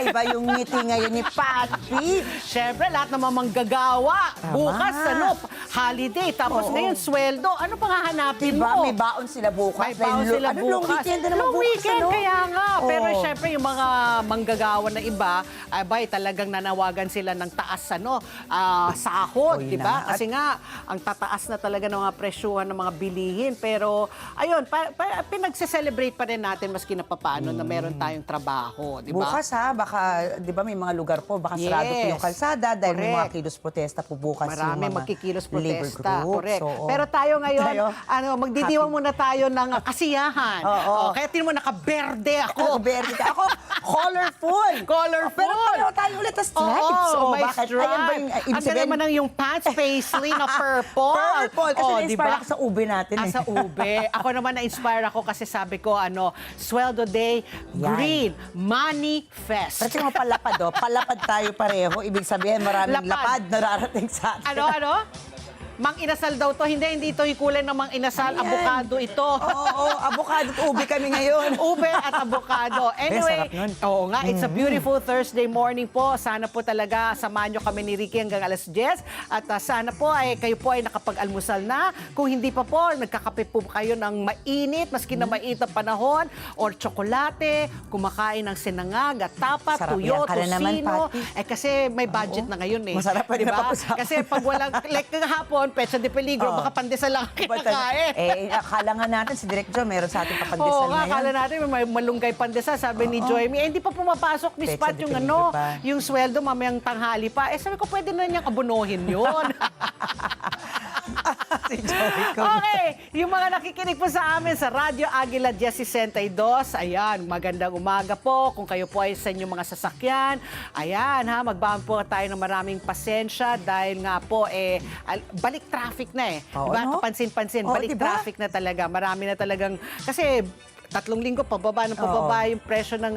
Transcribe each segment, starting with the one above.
Iba yung ngiti ngayon ni Patty. Siyempre, lahat ng mga manggagawa. Tama. Bukas, holiday. Tapos Oo. ngayon, sweldo. Ano pang hahanapin Diba? mo? May baon sila bukas. May baon Dahil sila ano, bukas. long weekend na naman Long bukas, weekend, ano? kaya nga. Pero Oo. syempre, yung mga manggagawa na iba, abay, talagang nanawagan sila ng taas, sahod, Oy di ba? na. Kasi nga, ang tataas na talaga ng mga presyuhan ng mga bilihin. Pero, ayun, pinagse-celebrate pa rin natin maski na papaano na meron tayong trabaho, di ba? Bukas baka, di ba may mga lugar po, baka sarado po Yes. yung kalsada dahil may mga Correct. kilos protesta po bukas Marami yung mga magkikilos labor protesta. groups. Correct. Oo. Pero tayo ngayon, Tayo, magdidiwang happy. muna tayo ng kasiyahan. Oo. Kaya tingnan mo, nakaberde ako. Ako, Bertie, ako, colorful. Colorful. Pero pareho tayo ulit sa stripes. Oo, may bakit? stripe. Ayan ba yung ibig Ang sabihin? naman ng yung pants paisley na purple. Purple. Kasi na-inspire diba? ako sa ube natin. Sa ube. Ako naman na-inspire ako kasi sabi ko, Sweldo Day, Yan. Green, Manifest. Pero mga palapad, palapad tayo pareho. Ibig sabihin, maraming Lapad. lapad nararating sa atin. Ano? Mang inasal daw to. Hindi ito yung kulay ng mang inasal. Ano yan? Avocado ito. Oo, avocado at ube kami ngayon. Ube at avocado. Anyway, sarap nun. oo nga, it's a beautiful Thursday morning po. Sana po talaga samahan nyo kami ni Ricky hanggang alas 10. At sana po ay kayo po ay nakapag-almusal na. Kung hindi pa po, nagkakape po kayo ng mainit, maski na mainit ang panahon, or tsokolate, kumakain ng sinangag at tapa, Sarap tuyo, yan. Ka na naman, tosino. Pati. Kasi may budget na ngayon eh. Masarap pa rin Diba? napag-usapan. Kasi pag walang, like kahapon, Pecha de Peligro, baka pandesal lang ang kinakain. Akala nga natin si Direk Jo meron sa ating papandesal Oo nga, ngayon. akala natin may malunggay pandesal. Sabi ni Joymie, hindi pa pumapasok ni Pecha Spot de yung peligro pa. yung sweldo mamayang tanghali pa. Sabi ko, pwede na niyang abunuhin yun. Si Joey ko. Okay, yung mga nakikinig po sa amin sa Radyo Aguila 1062, ayan, magandang umaga po. Kung kayo po ay sa inyong mga sasakyan, ayan magbahan po tayo ng maraming pasensya dahil nga po, balik traffic na eh. Oo, Diba? no? Kapansin-pansin, Oo, balik diba? traffic na talaga. Marami na talagang, kasi 3 linggo, pababa yung presyo ng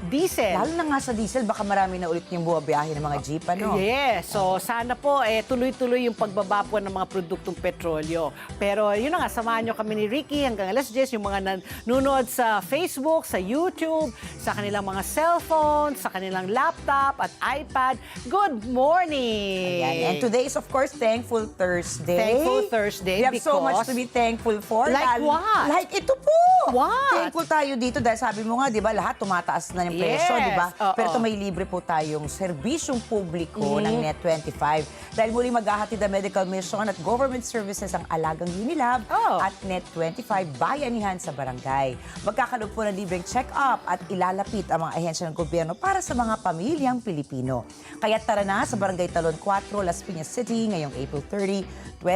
diesel. Lalo na nga sa diesel, baka marami na ulit yung buwabiyahe ng mga jeep, ano? Yes. So, sana po, tuloy-tuloy yung pagbaba po ng mga produktong petrolyo. Pero, yun na nga, samahan nyo kami ni Ricky hanggang alas 10, yung mga nanonood sa Facebook, sa YouTube, sa kanilang mga cellphone, sa kanilang laptop at iPad. Good morning! Ayan. And today is, of course, Thankful Thursday. Thankful Thursday We have so because- much to be thankful for. Like what? Like ito po! What? Thankful tayo dito dahil sabi mo nga, di ba, lahat tumataas na yung presyo, Yes. di ba? Oo. Pero ito may libre po tayong serbisyong publiko ng Net25. Dahil muli maghahatid ang medical mission at government services ang Alagang Unilab Oh. at Net25 bayanihan sa barangay. Magkakaroon po ng libreng check-up at ilalapit ang mga ahensya ng gobyerno para sa mga pamilyang Pilipino. Kaya tara na sa Barangay Talon 4, Las Piñas City ngayong April 30,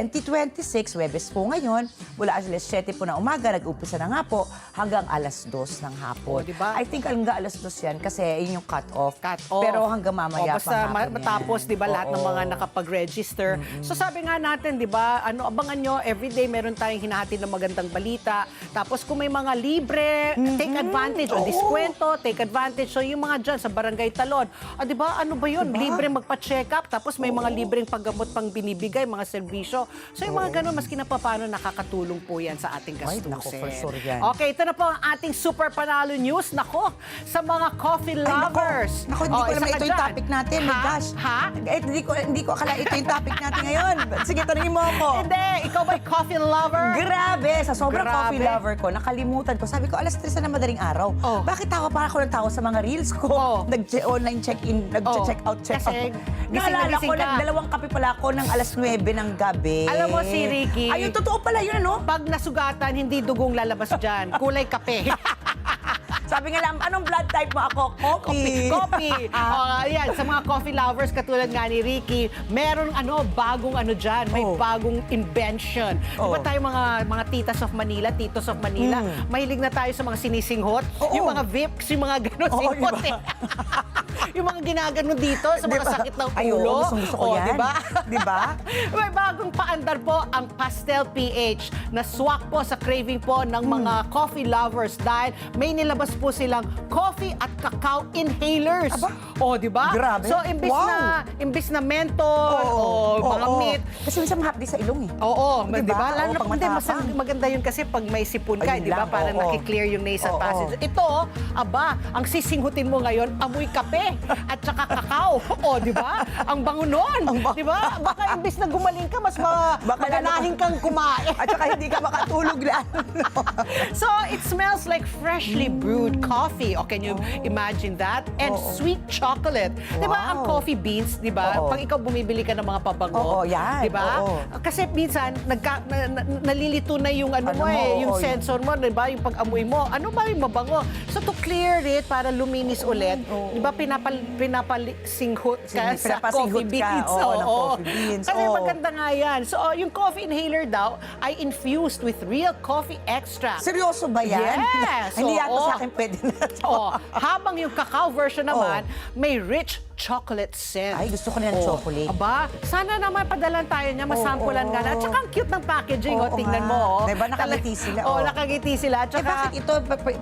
2026, Webes po ngayon, mula alas 7 po ng umaga, nag-umpisa na nga po hanggang alas 2 ng hapon. Oh, diba? I think hanggang alas 2 yan kasi yun yung cut-off. Cut-off. Pero hanggang mamaya basta pa hapon matapos, yan. di ba, lahat ng Oo. mga nakapag-register. So sabi nga natin, di ba, abangan nyo, everyday meron tayong hinahatid ng magandang balita. Tapos kung may mga libre, take advantage. O Oo. diskwento, take advantage. So yung mga dyan sa Barangay Talon, di ba, ano ba yun? Diba? Libre magpa-check up. Tapos may mga libreng paggamot pang binibigay, mga serbisyo. So yung mga ganun, maski na paano nakakatulong po yan sa ating Ay, gastusin. naku, for sure yan. Okay, ito na po ang ating super panalo news. Nako, sa mga coffee lovers. Naku, hindi ko isa naman ka ito yung dyan. topic natin. My Ha? gosh. Ha? Hindi ko akala ito yung topic natin ngayon. Sige, tanungin mo ako. Hindi, ikaw ba'y coffee lover? Grabe! Sa sobrang Grabe. coffee lover ko, nakalimutan ko. Sabi ko, alas 3 na madaling araw. Oh. Bakit tawa pa ako ng tawa sa mga reels ko? Oh. Nag-online check-in, nag-check out, check out. Kasi gising na Naalala gising ko, ka. nagdalawang kape pala ako ng alas 9 ng gabi. Alam mo si Ricky. Ayun, totoo pala yun, ano? Pag nasugatan, hindi dugong lalabas dyan. Kulay kape. Sabi nga lang, anong blood type mo ako? Coffee. Coffee. Ayan, sa mga coffee lovers katulad nga ni Ricky, meron bagong dyan, may Oh. bagong invention. Di ba Oh. tayo mga titas of Manila, titos of Manila, mahilig na tayo sa mga sinisinghot, Oo. yung mga Vips, yung mga ganon Oo, singhot diba? Yung mga ginagano dito sa mga Diba? sakit ng Ay, oo, ulo. gustong-gusto ko yan. Diba? Diba? May bagong paandar po ang Pastel PH na swak po sa craving po ng mga coffee lovers dahil may nilabas po silang coffee at cacao inhalers. Aba. O, di ba? Grabe. So, Wow. imbis na menthol o mga meat, Kasi minsan mahapdi sa ilong eh. oo, Di di ba? ba? Lalo Oo, pag hindi, matapang. maganda yun kasi pag may sipon ka, Ayun di ba? lang, Para oo. nakiklear yung nasal Oo. passage. Ito, aba, ang sisinghutin mo ngayon, amoy kape at saka kakao. O, di ba? Ang bango nun. Di ba? Baka imbis na gumaling ka, mas maganahin kang kumain. At saka hindi ka makatulog lang. So, it smells like freshly brewed coffee. O, can you imagine that? And sweet chocolate. Di ba, ang Wow. coffee beans, di ba? Oo. Pag ikaw bumibili ka ng mga pabango, Oo, yan. di ba? Oo. Kasi minsan, nalilito na yung ano mo Ano mo, eh, yung oo. sensor mo, di ba? Yung pag-amoy mo. Ano ba yung mabango? So, to clear it, para luminis ulit, di ba, pinapasinghot ka sa coffee Pinapasinghot ka, beans. oo, ng coffee beans, Kasi oo. maganda nga yan. So, yung coffee inhaler daw ay infused with real coffee extract. Seryoso ba yan? Yes. Hindi yata Oo. sa akin pwede na to. Oh, habang yung cacao version naman, may rich chocolate scent. Ay, gusto ko na ng chocolate. Aba, sana naman padalan tayo niya, masampulan ka na. At saka ang cute ng packaging, Oo tingnan nga. mo. Oh. Diba, nakangiti sila, Oh, oh. nakangiti sila. At Eh, saka, bakit ito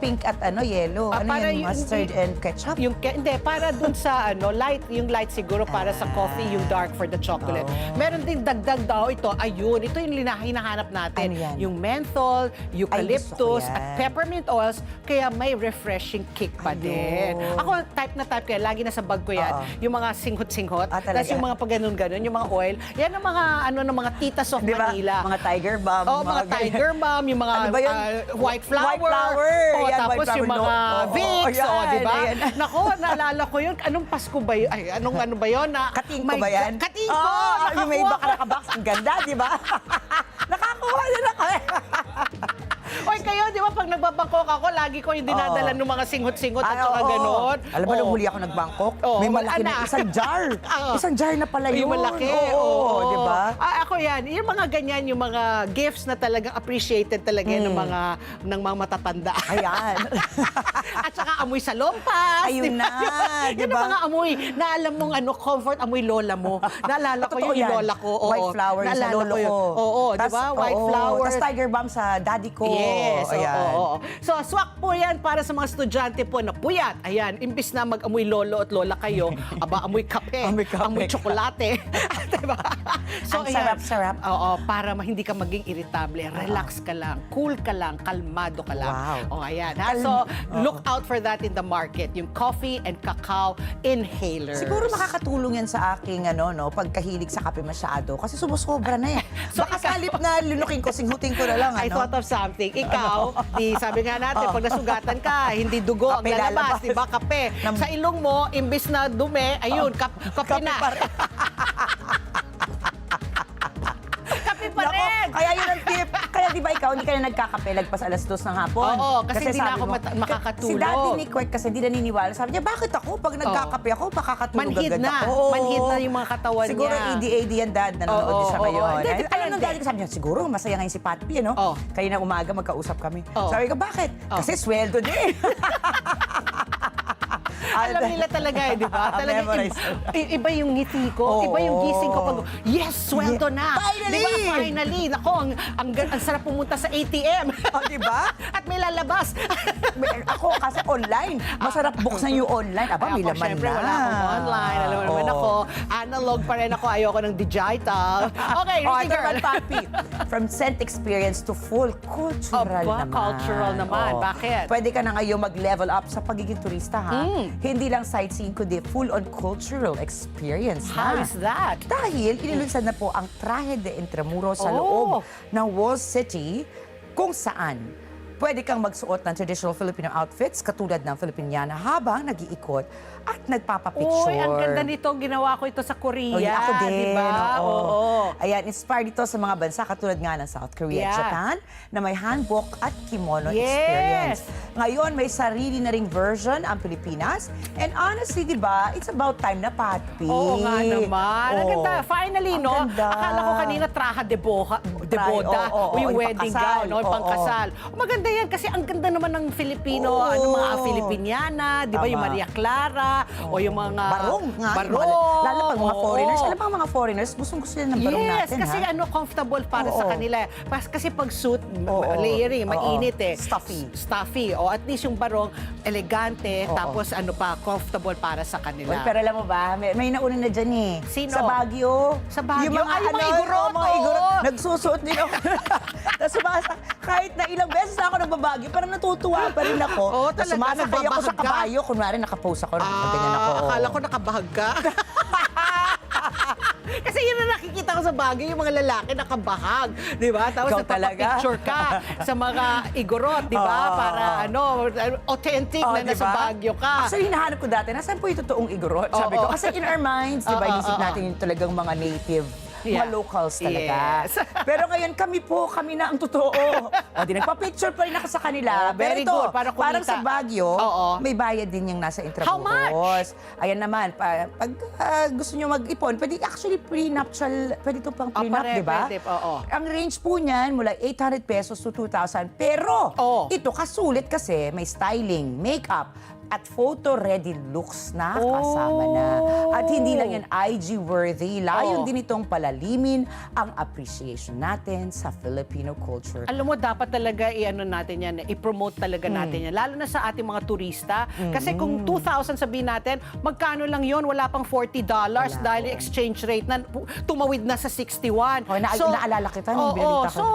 pink at yellow? Ano para yan, mustard and ketchup? Hindi, para dun sa light, yung light siguro para sa coffee, yung dark for the chocolate. Meron din dagdag daw ito, ayun, ito yung hinahanap natin. Ano yan? Yung menthol, eucalyptus, Ay, gusto ko yan. at peppermint oils, kaya may refreshing kick pa din. Ako, type na type kaya, lagi nasa bag ko yan. Oo. Yung mga singhot-singhot, Ah, talaga? tapos yung mga pag ganun-ganun, yung mga oil, yan ang mga, ng mga titas of Di ba? Manila. Mga tiger bomb. Oh, mga tiger bomb, yung mga Ano ba yun? white flower. White flower. Oh, Yan, tapos white flower, yung mga no? Vicks, Oo, yan, di ba? yan. Nako, naalala ko yun. Anong Pasko ba yun? Ay, ano ba yun? Kating ko ba yan? Kating ko! Oo, yung may nakakuha iba ka nakabox. Ang ganda, di ba? Nakakuha na ako. Oy, kayo, di ba, pag nagbabangkok ako, lagi ko yung dinadala ng mga singhot-singhot at saka ganon. Alam mo, nung huli ako nagbangkok, Oo, may wala malaki na na. isang jar. Oo. Isang jar na pala yun. Yung malaki. Oo, di ba? Ako yan, yung mga ganyan, yung mga gifts na talagang appreciated talaga ng mga matatanda. Ayan. At saka amoy sa lompas. Ayun di ba? na, di Yun ba? ang mga amoy na alam mong comfort amoy lola mo. Naalala ko Totoo yung yan. lola ko. Oo. White flower yung sa Naalala lolo yun. ko. Oo, di Tas, ba? White oo, flower. Tapos tiger bomb sa daddy ko. Yes, Ayan. oo. So, swak po yan para sa mga estudyante po na puyat. Ayan, imbis na mag-amoy lolo at lola kayo, aba, amoy kape, Amoy kape. amoy tsokolate. Diba? Ang sarap-sarap. Oo, para hindi ka maging irritable. Relax ka lang, cool ka lang, kalmado ka lang. Wow. O, ayan. Ha? So, look out for that in the market. Yung coffee and cacao inhalers. Siguro makakatulong yan sa aking pagkahilig sa kape masyado. Kasi sumusobra na eh. So, Baka sa halip na lunukin ko, singhutin ko na lang. I thought of something. Ikaw, sabi nga natin, pag nasugatan ka, hindi dugo ang Kape lalabas, lalabas. di ba? Kape. Sa ilong mo, imbis na dumi, ayun, kape na. pa rin. Kape pa Nako, rin! kaya yun ang tip. Kaya di ba ikaw, hindi ka na nagkakape lagpas alas 2 ng hapon? Oo, kasi hindi na sabi ako mo, makakatulog. Si Daddy ni Kwek kasi hindi naniniwala. Sabi niya, bakit ako? Pag nagkakape ako, makakatulog Manhid agad na. ako. Oo. Manhid na yung mga katawan Siguro niya. ADHD yan, Dad. Nanonood Oo, din siya oo, ngayon. oo. Hindi, Ano depende. nang Daddy ko? Sabi niya, siguro masaya ngayon si Pat P, ano? Oo. Kanina umaga magkausap kami. Oo. Sabi ko, bakit? Oo. Kasi sweldo din. Alam nila talaga di ba? Talaga, Memorize. iba yung ngiti ko, Oo. iba yung gising ko. Pag, yes, sweldo na! Finally! Di ba? Finally! Nako, ang sarap pumunta sa ATM. Oh, di ba? At may lalabas. Ako kasi online. Masarap buksan yung online. Aba, may Ako, laman syempre, na. wala akong online. Alam mo naman Oo. ako, analog pa rin ako. Ayoko ng digital. Okay, Oh, Ricky ito girl. naman, Papi. From scent experience to full cultural Aba, naman. cultural naman. Oo. Bakit? Pwede ka na ngayon mag-level up sa pagiging turista, ha? Hindi lang sightseeing, kundi full-on cultural experience How na. is that? Dahil inilunsad na po ang Traje de Intramuros sa Oh. loob ng Wall City kung saan pwede kang magsuot ng traditional Filipino outfits katulad ng Filipiniana habang nag-iikot at nagpapapicture. Uy, ang ganda nito. Ginawa ko ito sa Korea. Oh, yun, ako din. Diba? Oo. Ayan, inspired ito sa mga bansa katulad nga ng South Korea at Yeah. Japan na may hanbok at kimono Yes. experience. Ngayon, may sarili na ring version ang Pilipinas. And honestly, di ba, it's about time na, Patpi. Oo nga naman. Ang Oo. ganda. Finally, Ang no? ganda. Akala ko kanina traha de boda Oo, o yung yung wedding pangkasal. gown, no? Yung Oo. pangkasal. Maganda yan kasi ang ganda naman ng Filipino, Oo. mga Filipiniana, di ba? Yung Tama. Maria Clara o yung mga Barong nga. Barong. Lalo pag ang mga Oo. foreigners. Alam mo ang mga foreigners, gustong-gusto nila ng barong Yes, natin, kasi ha? comfortable para sa Oo. kanila. Kasi pag suit, Oo. layering, Oo. mainit eh. Stuffy. Stuffy. O at least yung barong, elegante, Oo. tapos comfortable para sa kanila. Well, pero alam mo ba, may nauna na dyan eh. Sino? Sa Baguio. Sa Baguio? Yung mga, Ay, yung mga igorot, mga igorot. oo. Nagsusuot din ako. Tapos kahit na ilang beses na ako nagbabagyo, parang natutuwa pa rin ako. Oo, Tapos talaga, sumasakay ako sa nababahag ka? kabayo. Kunwari, nakapose ako. Ganyan ako. oo. Akala ko nakabahag ka. Kasi yun ang nakikita ko sa Baguio, yung mga lalaki nakabahag, di ba? Tapos Ikaw talaga? nagpapapicture ka sa mga igorot, di ba? Oo, Para authentic Oh, na nasa diba? Baguio ka. Actually, hinahanap ko dati, nasaan po yung totoong igorot? Sabi ko, Oo. kasi in our minds, di ba, Oo, inisip oo. natin yung talagang mga native, Yeah. mga locals talaga. Yes. Pero ngayon, kami na ang totoo. O, di nagpa-picture pa rin ako sa kanila. Oh, very Pero ito, good, para kumita. parang sa Baguio, Oo. may bayad din yung nasa Intramuros. How much? Ayan naman, pag gusto nyo mag-ipon, pwede actually prenuptial, pwede ito pang prenup, pare, di ba? pwede, oo. Ang range po niyan, mula 800 pesos to 2,000. Pero, Oo. ito kasulit kasi may styling, makeup, at photo-ready looks na kasama na. At hindi lang yan IG-worthy. Layon Oo. din itong palalimin ang appreciation natin sa Filipino culture. Alam mo, dapat talaga natin yan, i-promote talaga natin yan. Lalo na sa ating mga turista. Kasi kung 2,000 sabihin natin, magkano lang yon? Wala pang $40 dahil yung exchange rate na tumawid na sa 61. Oh, naalala kita nung binalita ko. So,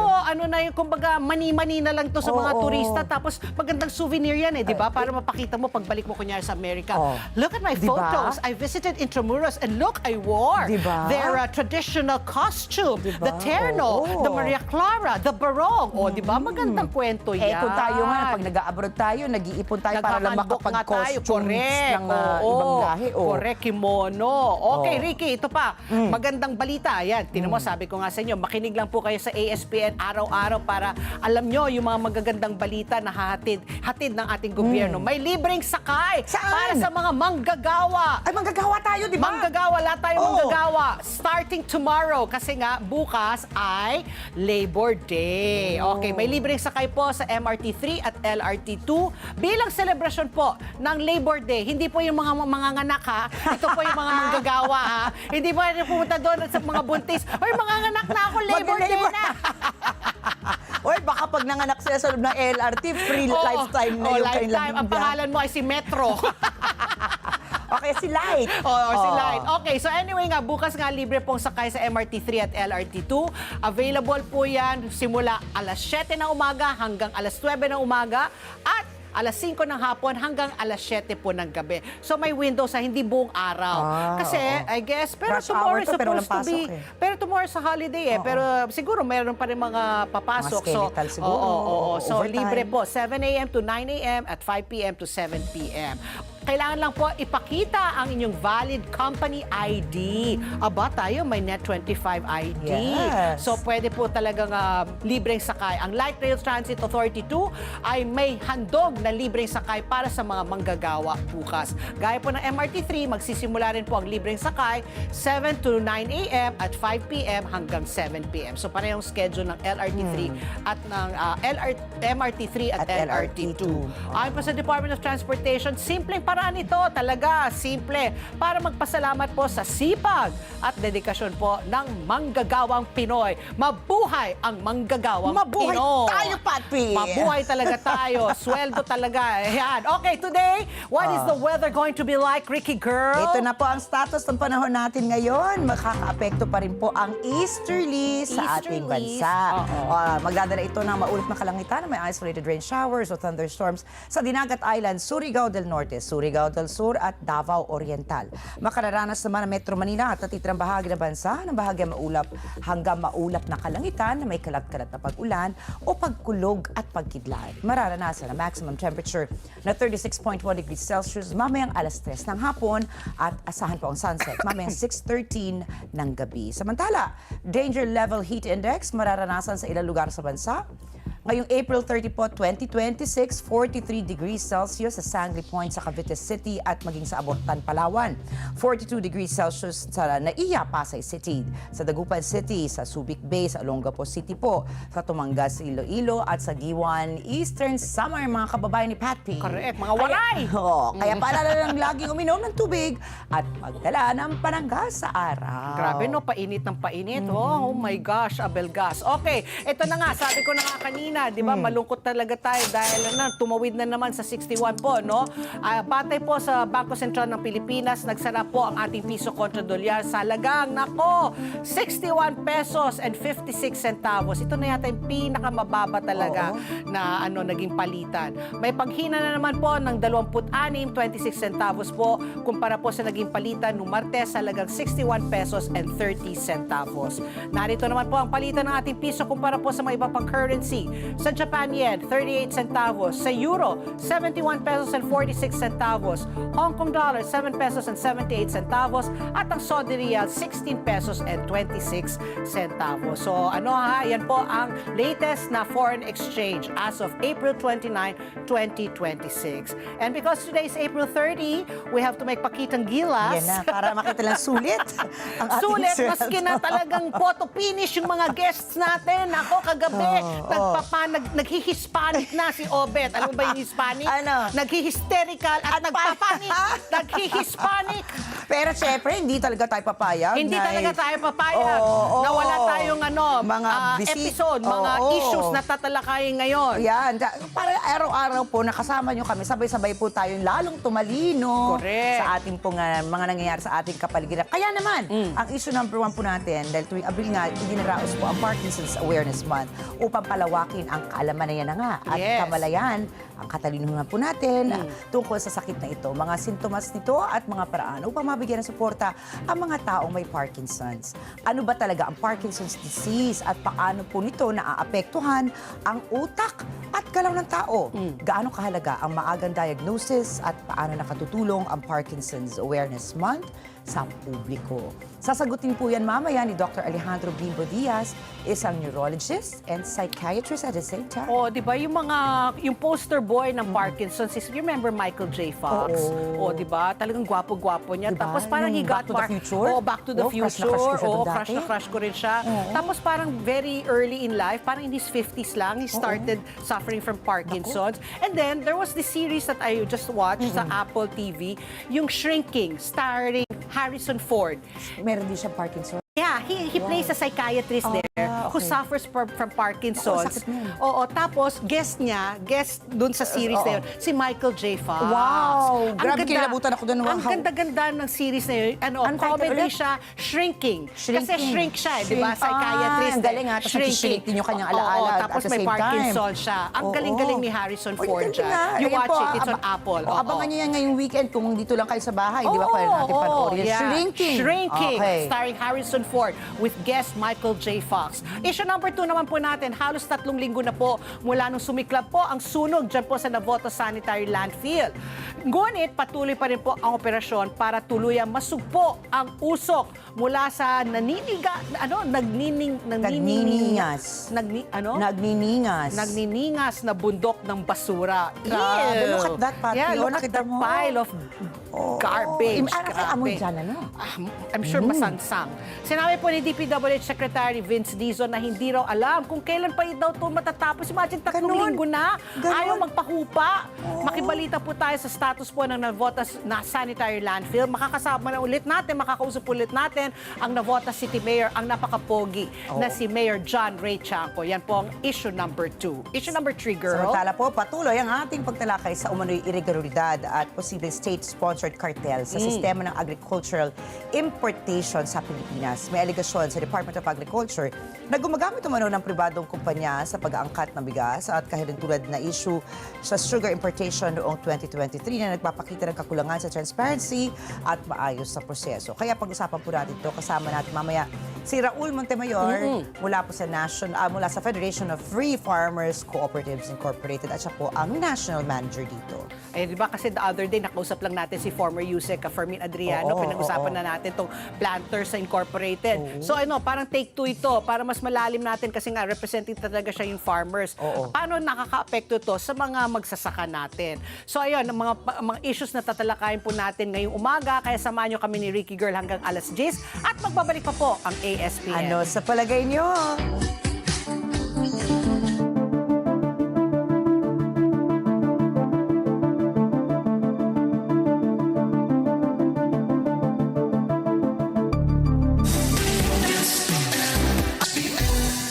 kumbaga, mani-mani na lang to sa mga Oo. turista. Tapos, magandang souvenir yan di ba? Para mapakita mo pagbalik mo kunyari sa Amerika. Oh. Look at my Diba? photos. I visited Intramuros and look, I wore Diba? their traditional costume. Diba? The terno, Oo. the Maria Clara, the barong. O, di ba? Magandang kwento yan. Kung tayo nga, pag nag-abroad tayo, nag-iipon tayo para lang Naghahandog nga tayo. makapag-costumes Correct. ng Oo. ibang lahi. Oh. Correct, kimono. Okay, Oo. Ricky, ito pa. Magandang balita. Ayan, tinan mo, sabi ko nga sa inyo, makinig lang po kayo sa ASPN araw-araw para alam nyo yung mga magagandang balita na hatid ng ating gobyerno. May libreng sakay Saan? para sa mga manggagawa. Ay, manggagawa tayo, di ba? Manggagawa, lahat tayo Oo. manggagawa. Starting tomorrow, kasi nga bukas ay Labor Day. Okay, may libreng sakay po sa MRT3 at LRT2 bilang selebrasyon po ng Labor Day. Hindi po yung mga manganganak ha. Ito po yung mga manggagawa ha. Hindi po yung pumunta doon sa mga buntis. Hoy, manganganak na ako, Labor Day Mag-labor. na. Oy, baka pag nanganak sila sa loob ng LRT, free Oo. lifetime na yung lifetime. kanilang Ang pangalan mo ay si Metro. Okay, si Light. Or si Light. Okay, so anyway nga, bukas nga libre pong sakay sa MRT3 at LRT2. Available po yan simula alas 7 ng umaga hanggang alas 9 ng umaga at alas 5 ng hapon hanggang alas 7 po ng gabi. So may window sa hindi buong araw. Kasi, oo. I guess, pero Rush tomorrow hour is to, pero walang supposed to be, pasok eh. pero tomorrow sa holiday eh. Oo. Pero siguro mayroon pa rin mga papasok. Mga skeletal siguro, Oo. So overtime. libre po, 7 a.m. to 9 a.m. at 5 p.m. to 7 p.m. Kailangan lang po ipakita ang inyong valid company ID. Aba, tayo may Net25 ID. Yes. So, pwede po talagang libreng sakay. Ang Light Rail Transit Authority 2 ay may handog na libreng sakay para sa mga manggagawa bukas. Gaya po ng MRT3, magsisimula rin po ang libreng sakay 7 to 9 a.m. at 5 p.m. hanggang 7 p.m. So, parehong schedule ng LRT3 at ng MRT3 at, At LRT2. LRT2. Ayon po sa Department of Transportation, simpleng paraan ito, talaga, simple, para magpasalamat po sa sipag at dedikasyon po ng manggagawang Pinoy. Mabuhay ang manggagawang Mabuhay Pinoy! tayo, Patpi! Mabuhay talaga tayo. Sweldo talaga. Ayan. Okay, today, what is the weather going to be like, Ricky Girl? Ito na po ang status ng panahon natin ngayon. Makaka-apekto pa rin po ang easterly sa ating Easterlies. bansa. Oo. Magdadala ito ng maulap na kalangitan na may isolated rain showers o thunderstorms sa Dinagat Island, Surigao del Norte, Surigao del Sur at Davao Oriental. Makararanas naman ang Metro Manila at natitirang bahagi ng bansa ng bahagi maulap hanggang maulap na kalangitan na may kalat-kalat na pag-ulan o pagkulog at pagkidlat. Mararanasan ang maximum temperature na 36.1 degrees Celsius mamayang alas 3 ng hapon at asahan po ang sunset mamayang 6:13 ng gabi. Samantala, danger level heat index mararanasan sa ilang lugar sa bansa Ngayong April 30 po, 2026, 43 degrees Celsius sa Sangli Point sa Cavite City at maging sa Abortan, Palawan. 42 degrees Celsius sa Naiya, Pasay City. Sa Dagupan City, sa Subic Bay, sa Olongapo City po, sa Tumangas, Iloilo at sa Giwan, Eastern Samar, mga kababayan ni Pat P. Correct, mga waray! Kaya paalala lang laging uminom ng tubig at magdala ng pananggas sa araw. Grabe no, painit ng painit. Oh my gosh, abelgas. Okay, ito na nga, sabi ko na nga kanina, di ba, malungkot talaga tayo dahil tumawid na naman sa 61 po, no? Batay po sa Bangko Sentral ng Pilipinas, nagsara po ang ating piso kontra dolyar sa halagang, nako, 61 pesos and 56 centavos. Ito na yata yung pinakamababa talaga na naging palitan. May paghina na naman po ng 26, 26 centavos po kumpara po sa naging palitan noong Martes sa halagang 61 pesos and 30 centavos. Narito naman po ang palitan ng ating piso kumpara po sa mga iba pang currency. Sa Japan yen, 38 centavos. Sa euro, 71 pesos and 46 centavos. Hong Kong dollar, 7 pesos and 78 centavos. At ang Saudi Riyal, 16 pesos and 26 centavos. So yan po ang latest na foreign exchange as of April 29, 2026. And because today is April 30, we have to make pakitang gilas. Yan na, para makita lang sulit. Ang ating Sulit, sweldo. maski na talagang photo finish yung mga guests natin. Ako, kagabi, naghihispanic na si Obet. Alam mo ba yung Hispanic? Ano? Naghihisterical at nagpapanik. Naghihispanic. Pero syempre, hindi talaga tayo papayag. Hindi na talaga tayo papayag. Nawala tayong mga episode, mga issues na tatalakayin ngayon. Yan. Para araw-araw po, nakasama nyo kami, sabay-sabay po tayong lalong tumalino Correct. sa ating pong, mga nangyayari sa ating kapaligiran. Kaya naman, ang issue number 1 po natin, dahil tuwing Abril nga, dinaraos po ang Parkinson's Awareness Month upang palawakin ang kaalaman na yan na nga at Yes. kamalayan, ang katalinuhan po natin tungkol sa sakit na ito, mga sintomas nito at mga paraan upang mabigyan ng suporta ang mga taong may Parkinson's. Ano ba talaga ang Parkinson's disease at paano po nito naaapektuhan ang utak at galaw ng tao? Gaano kahalaga ang maagang diagnosis at paano nakatutulong ang Parkinson's Awareness Month sa publiko? Sasagutin po yan mamaya ni Dr. Alejandro Bimbo Diaz, isang neurologist and psychiatrist at the same time. Di ba yung poster boy ng Parkinson's, is, remember Michael J. Fox? Di ba? Talagang gwapo-gwapo niya. Diba? Tapos parang he Yung got Back to the Future? Back to the Future. Crush na crush ko siya dun Crush dati. na crush ko rin siya. Tapos parang very early in life, parang in his 50s lang, he started suffering from Parkinson's. And then, there was this series that I just watched sa Apple TV, yung Shrinking, starring Harrison Ford. Meron din siya Parkinson. Yeah, he plays a psychiatrist there who okay. suffers from Parkinson's. Sakit niyan. Tapos guest dun sa series na yun, si Michael J. Fox. Wow! Ang Grabe, ganda- kilabutan ako dun. Ang How- ganda-ganda ng series na yun. Ang title Comedy ulit? siya, Shrinking. Kasi Shrinking. shrink siya, di ba? Shrink. Psychiatrist. Ang galing, tapos nag-shrink din yung kanyang alaala at Tapos the may same time. Parkinson siya. Ang Oo. galing-galing ni Harrison Ford ganda dyan. nga. You Ayan watch po, it, it's on Apple. Oo. Abangan niyo yan ngayong weekend kung dito lang kayo sa bahay. Di ba? Pwede natin panoorin. yeah. Shrinking. Shrinking, Okay. starring Harrison Ford with guest Michael J. Fox. Issue number 2 naman po natin, halos 3 linggo na po mula nung sumiklab po ang sunog dyan po sa Navotas Sanitary Landfill. Ngunit patuloy pa rin po ang operasyon para tuluyang masugpo ang usok mula sa nagniningas na bundok ng basura. Grabe, Ew. look at that, Pati. Yeah, look at Nakita that mo. pile of garbage. Amoy Grabe. dyan, I'm sure masangsang. Sinabi po ni DPWH Secretary Vince Dizon na hindi raw alam kung kailan pa daw ito matatapos. Imagine, 3 Ganon. linggo na. Ganon. Ayaw magpahupa. Makibalita po tayo sa status po ng Navotas na sanitary landfill. Makakausap ulit natin ang Navotas City Mayor, ang napakapogi na si Mayor John Ray Chanco. Yan po ang issue number 2. Issue number 3, girl. Samantala po, patuloy ang ating pagtalakay sa umano'y irregularidad at posibleng state-sponsored cartel sa sistema ng agricultural importation sa Pilipinas. May aligasyon sa Department of Agriculture na gumagamit umano ng pribadong kumpanya sa pag-aangkat ng bigas at kahilintulad na issue sa sugar importation noong 2023 na nagpapakita ng kakulangan sa transparency at maayos sa proseso. Kaya pag-usapan po natin ito, kasama natin mamaya Si Raul Montemayor mula po sa mula sa Federation of Free Farmers Cooperatives Incorporated at siya po ang national manager dito. Eh, di ba kasi the other day, nakausap lang natin si former Yusek Fermin Adriano. Oo, Pinag-usapan oo. na natin itong Planters Incorporated. So parang take two ito para mas malalim natin kasi nga representing talaga siya yung farmers. Oo. Paano nakaka-apekto to sa mga magsasaka natin? So ayun, ang mga issues na tatalakayin po natin ngayong umaga. Kaya samahan nyo kami ni Ricky Girl hanggang alas 10 at magbabalik pa po ang ASPN. Ano sa palagay nyo?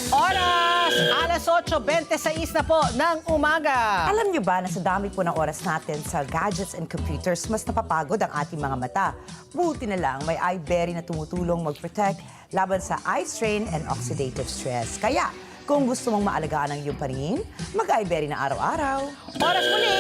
Oras! Alas 8:26 na po ng umaga. Alam nyo ba na sa dami po ng oras natin sa gadgets and computers, mas napapagod ang ating mga mata. Buti na lang may iBerry na tumutulong mag-protect laban sa eye strain and oxidative stress. Kaya, kung gusto mong maalagaan ang iyong paningin, mag-iBerry na araw-araw. Oras muli,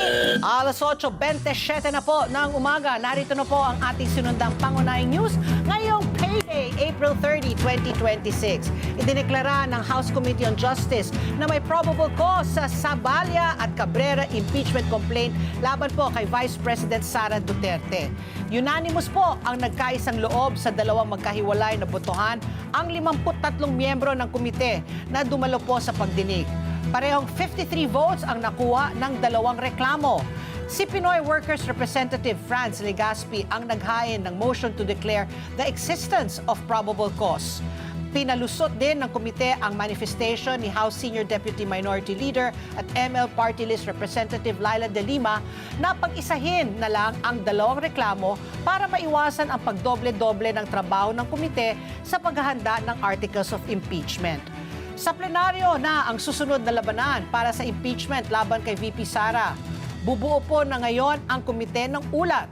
alas 8:27 na po ng umaga. Narito na po ang ating sinundang pangunahing news ngayong payday, April 30, 2026. Idineklara ng House Committee on Justice na may probable cause sa Zabalya at Cabrera impeachment complaint laban po kay Vice President Sara Duterte. Unanimous po ang nagkaisang loob sa dalawang magkahiwalay na botohan ang 53 miyembro ng komite na dumalo po sa pagdinig. Parehong 53 votes ang nakuha ng dalawang reklamo. Si Pinoy Workers Representative Franz Legaspi ang naghain ng motion to declare the existence of probable cause. Pinalusot din ng komite ang manifestation ni House Senior Deputy Minority Leader at ML Party List Representative Laila De Lima na pag-isahin na lang ang dalawang reklamo para maiwasan ang pagdoble-doble ng trabaho ng komite sa paghahanda ng articles of impeachment. Sa plenaryo na ang susunod na labanan para sa impeachment laban kay VP Sara. Bubuo po na ngayon ang komite ng ulat.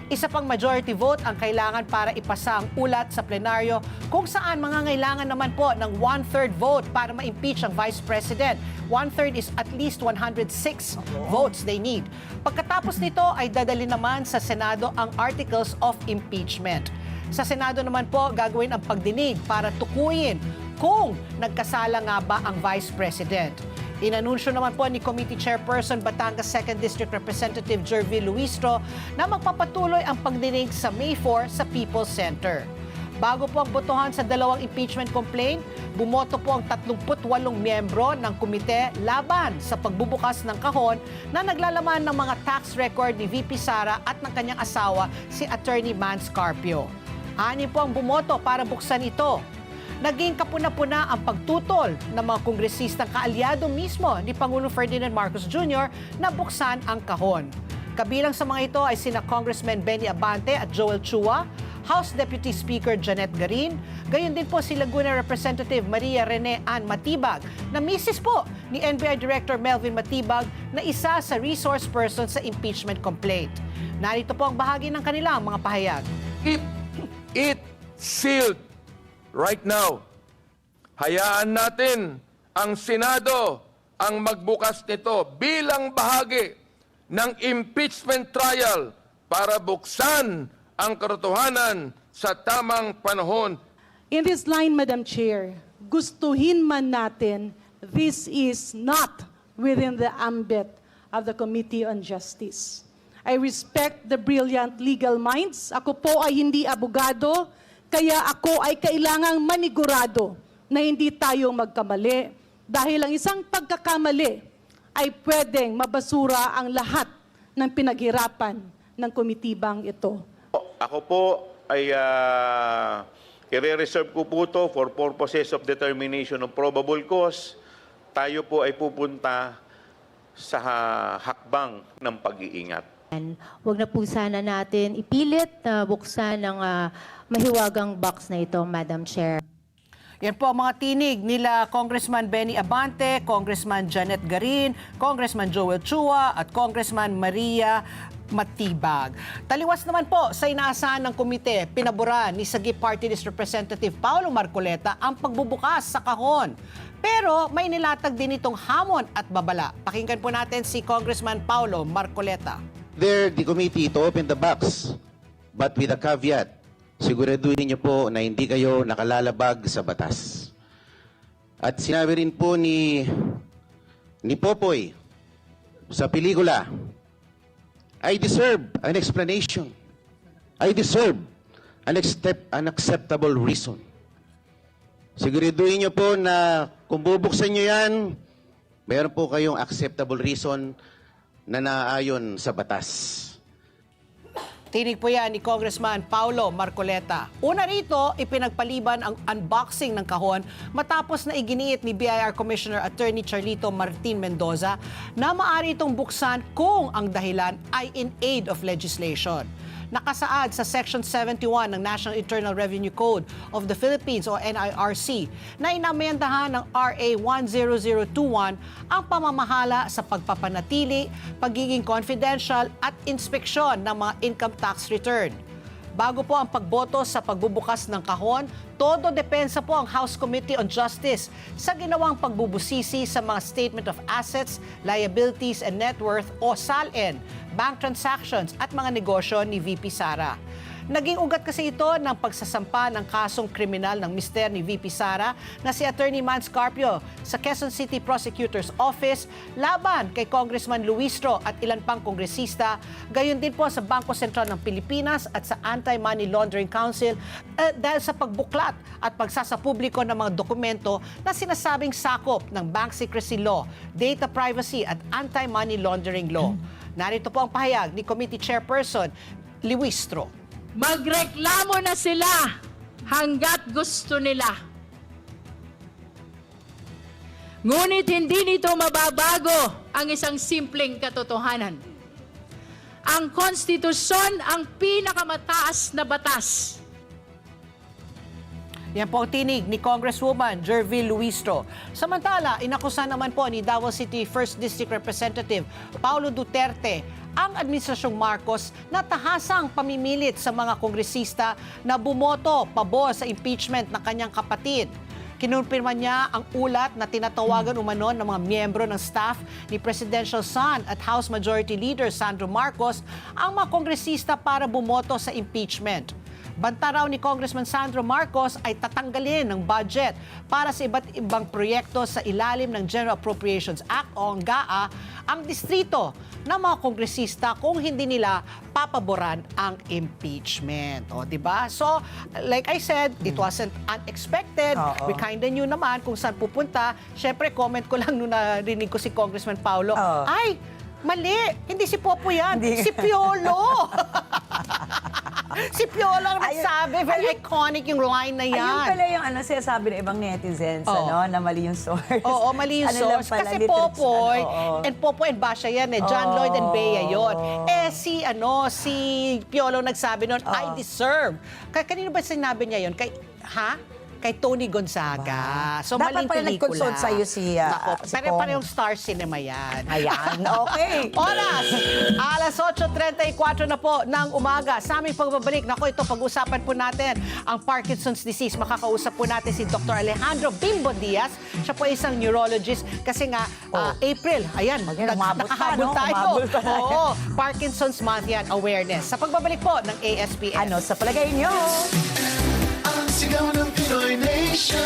Isa pang majority vote ang kailangan para ipasa ang ulat sa plenaryo kung saan mangangailangan naman po ng 1/3 vote para ma-impeach ang Vice President. 1/3 is at least 106 votes they need. Pagkatapos nito ay dadali naman sa Senado ang articles of impeachment. Sa Senado naman po gagawin ang pagdinig para tukuyin kung nagkasala nga ba ang Vice President. Inanunsyo naman po ni Committee Chairperson Batangas 2nd District Representative Jervy Luistro na magpapatuloy ang pagdinig sa May 4 sa People's Center. Bago po ang botohan sa dalawang impeachment complaint, bumoto po ang 38 miyembro ng komite laban sa pagbubukas ng kahon na naglalaman ng mga tax record ni VP Sara at ng kanyang asawa si Attorney Mans Carpio. 6 po ang bumoto para buksan ito. Naging kapuna-puna ang pagtutol ng mga kongresistang kaalyado mismo ni Pangulong Ferdinand Marcos Jr. na buksan ang kahon. Kabilang sa mga ito ay sina Congressman Benny Abante at Joel Chua, House Deputy Speaker Janet Garin, gayon din po si Laguna Representative Maria Rene Ann Matibag, na misis po ni NBI Director Melvin Matibag na isa sa resource person sa impeachment complaint. Narito po ang bahagi ng kanilang mga pahayag. Keep it sealed right now. Hayaan natin ang Senado ang magbukas nito bilang bahagi ng impeachment trial para buksan ang katotohanan sa tamang panahon. In this line, Madam Chair, gustuhin man natin, this is not within the ambit of the Committee on Justice. I respect the brilliant legal minds. Ako po ay hindi abogado, kaya ako ay kailangang manigurado na hindi tayo magkamali. Dahil ang isang pagkakamali ay pwedeng mabasura ang lahat ng pinaghirapan ng komitibang ito. Ako po ay i-reserve ko po ito for purposes of determination of probable cause. Tayo po ay pupunta sa hakbang ng pag-iingat. Huwag na po sana natin ipilit na buksan ng mahiwagang box na ito, Madam Chair. Yan po ang mga tinig nila Congressman Benny Abante, Congressman Janet Garin, Congressman Joel Chua at Congressman Maria Matibag. Taliwas naman po sa inaasahan ng komite, pinabura ni Sagip Party List Representative Paulo Marcoleta ang pagbubukas sa kahon. Pero may nilatag din itong hamon at babala. Pakinggan po natin si Congressman Paulo Marcoleta. The committee to open the box, but with a caveat. siguraduhin niyo po na hindi kayo nakalalabag sa batas. At sinabi rin po ni Popoy sa pelikula, I deserve an explanation. I deserve an acceptable reason. Siguraduhin niyo po na kung bubuksan niyo yan, mayroon po kayong acceptable reason na naayon sa batas. Tinig po yan ni Congressman Paulo Marcoleta. Una rito, ipinagpaliban ang unboxing ng kahon matapos na iginiit ni BIR Commissioner Attorney Charlito Martin Mendoza na maaari itong buksan kung ang dahilan ay in aid of legislation. Nakasaad sa Section 71 ng National Internal Revenue Code of the Philippines o NIRC na inamendahan ng RA 10021 ang pamamahala sa pagpapanatili, pagiging confidential at inspeksyon ng mga income tax return. Bago po ang pagboto sa pagbubukas ng kahon, todo depensa po ang House Committee on Justice sa ginawang pagbubusisi sa mga Statement of Assets, Liabilities and Net Worth o SALN, bank transactions at mga negosyo ni VP Sara. Naging ugat kasi ito ng pagsasampa ng kasong kriminal ng mister ni VP Sara na si Attorney Man Scarpio sa Quezon City Prosecutor's Office laban kay Congressman Luistro at ilan pang kongresista, gayon din po sa Bangko Sentral ng Pilipinas at sa Anti-Money Laundering Council dahil sa pagbuklat at pagsasapubliko ng mga dokumento na sinasabing sakop ng Bank Secrecy Law, Data Privacy at Anti-Money Laundering Law. Narito po ang pahayag ni Committee Chairperson Luistro. Magreklamo na sila hanggat gusto nila. Ngunit hindi nito mababago ang isang simpleng katotohanan. Ang konstitusyon ang pinakamataas na batas. Yan po ang tinig ni Congresswoman Jervil Luistro. Samantala, inakusan naman po ni Davao City 1st District Representative Paulo Duterte ang Administrasyong Marcos na tahasang pamimilit sa mga kongresista na bumoto pabor sa impeachment ng kanyang kapatid. Kinumpirma niya ang ulat na tinatawagan umano ng mga miyembro ng staff ni Presidential Son at House Majority Leader Sandro Marcos ang mga kongresista para bumoto sa impeachment. Banta raw ni Congressman Sandro Marcos ay tatanggalin ng budget para sa iba't ibang proyekto sa ilalim ng General Appropriations Act o ang GAA ang distrito ng mga kongresista kung hindi nila papaboran ang impeachment. O, diba? So, like I said, it wasn't unexpected. Oo. We kinda knew naman kung saan pupunta. Siyempre, comment ko lang nung narinig ko si Congressman Paulo, Oo. ay, mali, hindi si Popo yan, Hindi. si Piolo. Si Piolo ang nagsabi, very iconic yung line na yan. Ayun pala yung sinasabi ng ibang netizens, Oo. na mali yung source. Oo, mali yung Ano lang source. pala, Kasi literature, Popoy, oo. and Popoy and Basha yan John Lloyd and Bea yon. Si Piolo nagsabi nun, I deserve. Kanino ba sinabi niya yon? Kay Tony Gonzaga. So, Dapat maling pala pelikula. nag-consult sa'yo si Pong. Parehong Star Cinema yan. Ayan, okay. Oras, alas 8:34 na po ng umaga. Sa aming pagbabalik, nako, ito, pag-usapan po natin ang Parkinson's disease. Makakausap po natin si Dr. Alejandro Bimbo Diaz. Siya po isang neurologist kasi nga April, ayan, Umabot pa, nakahabol no? tayo. Umabot pa. Oo, Parkinson's Month yan, awareness. Sa pagbabalik po ng ASPS. Ano sa palagay nyo? Ang sigaw ng Pinoy Nation.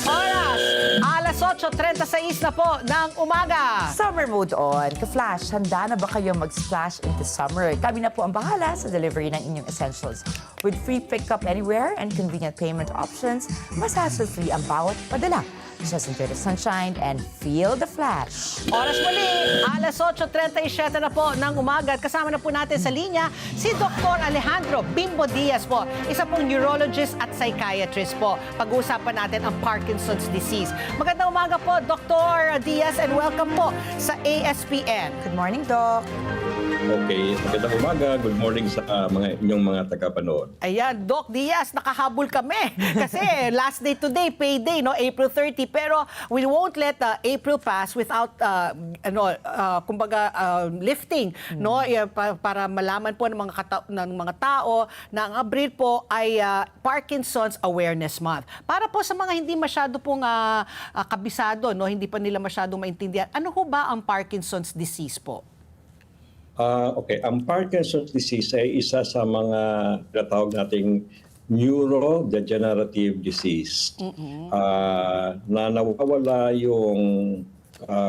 Oras, alas 8:36 na po ng umaga. Summer mode on. Ka-Flash, handa na ba kayo mag-splash into summer? Kami na po ang bahala sa delivery ng inyong essentials. With free pickup anywhere and convenient payment options, mas hassle-free ang bawat padala. Just enjoy the sunshine and feel the flash. Oras muli, alas 8:37 na po ng umaga at kasama na po natin sa linya si Dr. Alejandro Bimbo Diaz po, isa pong neurologist at psychiatrist po. Pag-uusapan natin ang Parkinson's disease. Magandang umaga po, Dr. Diaz, and welcome po sa ASPN. Good morning, Doc. Okay, magandang umaga. Good morning sa inyong mga tagapanood. Ayan, Doc Diaz, nakahabol kami. Kasi last day today, payday, no, April 30. Pero we won't let April pass without, lifting, no, para malaman po ng mga tao na ang Abril po ay Parkinson's Awareness Month. Para po sa mga hindi masyado pong kabisado, no, hindi pa nila masyado maintindihan, ano ho ba ang Parkinson's disease po? Okay, ang Parkinson's disease ay isa sa mga tinatawag nating neurodegenerative disease. Na nawawala yung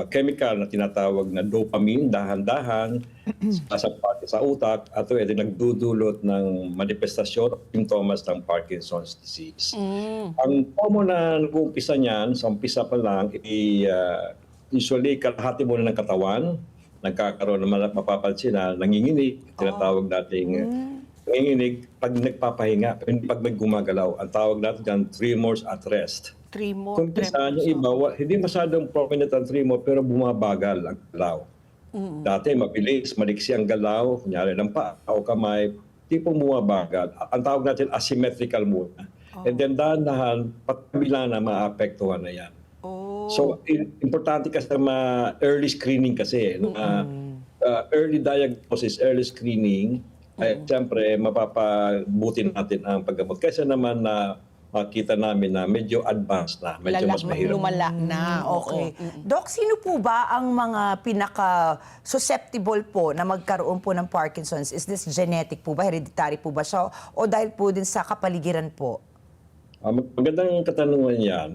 chemical na tinatawag na dopamine dahan-dahan sa utak at ito nagdudulot ng manifestasyon at simptomas ng Parkinson's disease. Ang common na nag-uumpisa niyan, sa umpisa pa lang, usually kalahati muna ng katawan, nagkakaroon naman mapapansin na nanginginig, tinatawag nating nanginginig pag nagpapahinga, pag may gumagalaw. Ang tawag natin dyan, tremors at rest. Kung saan yung iba, hindi masyadong prominent ang tremor pero bumabagal ang galaw. Dati mabilis, maliksi ang galaw, kunyari ng paa o kamay, tipong bumabagal. Ang tawag natin asymmetrical muna. And then dahan-dahan, patabila na maapektuhan na yan. So, importante kasi early screening kasi. Early diagnosis, early screening, ay siyempre mapapabuti natin ang paggamot. Kaysa naman na makita namin na medyo advanced na, medyo mas mahirap. Lumala na. Okay. Doc, sino po ba ang mga pinaka-susceptible po na magkaroon po ng Parkinson's? Is this genetic po ba? Hereditary po ba siya? O dahil po din sa kapaligiran po? Magandang katanungan yan.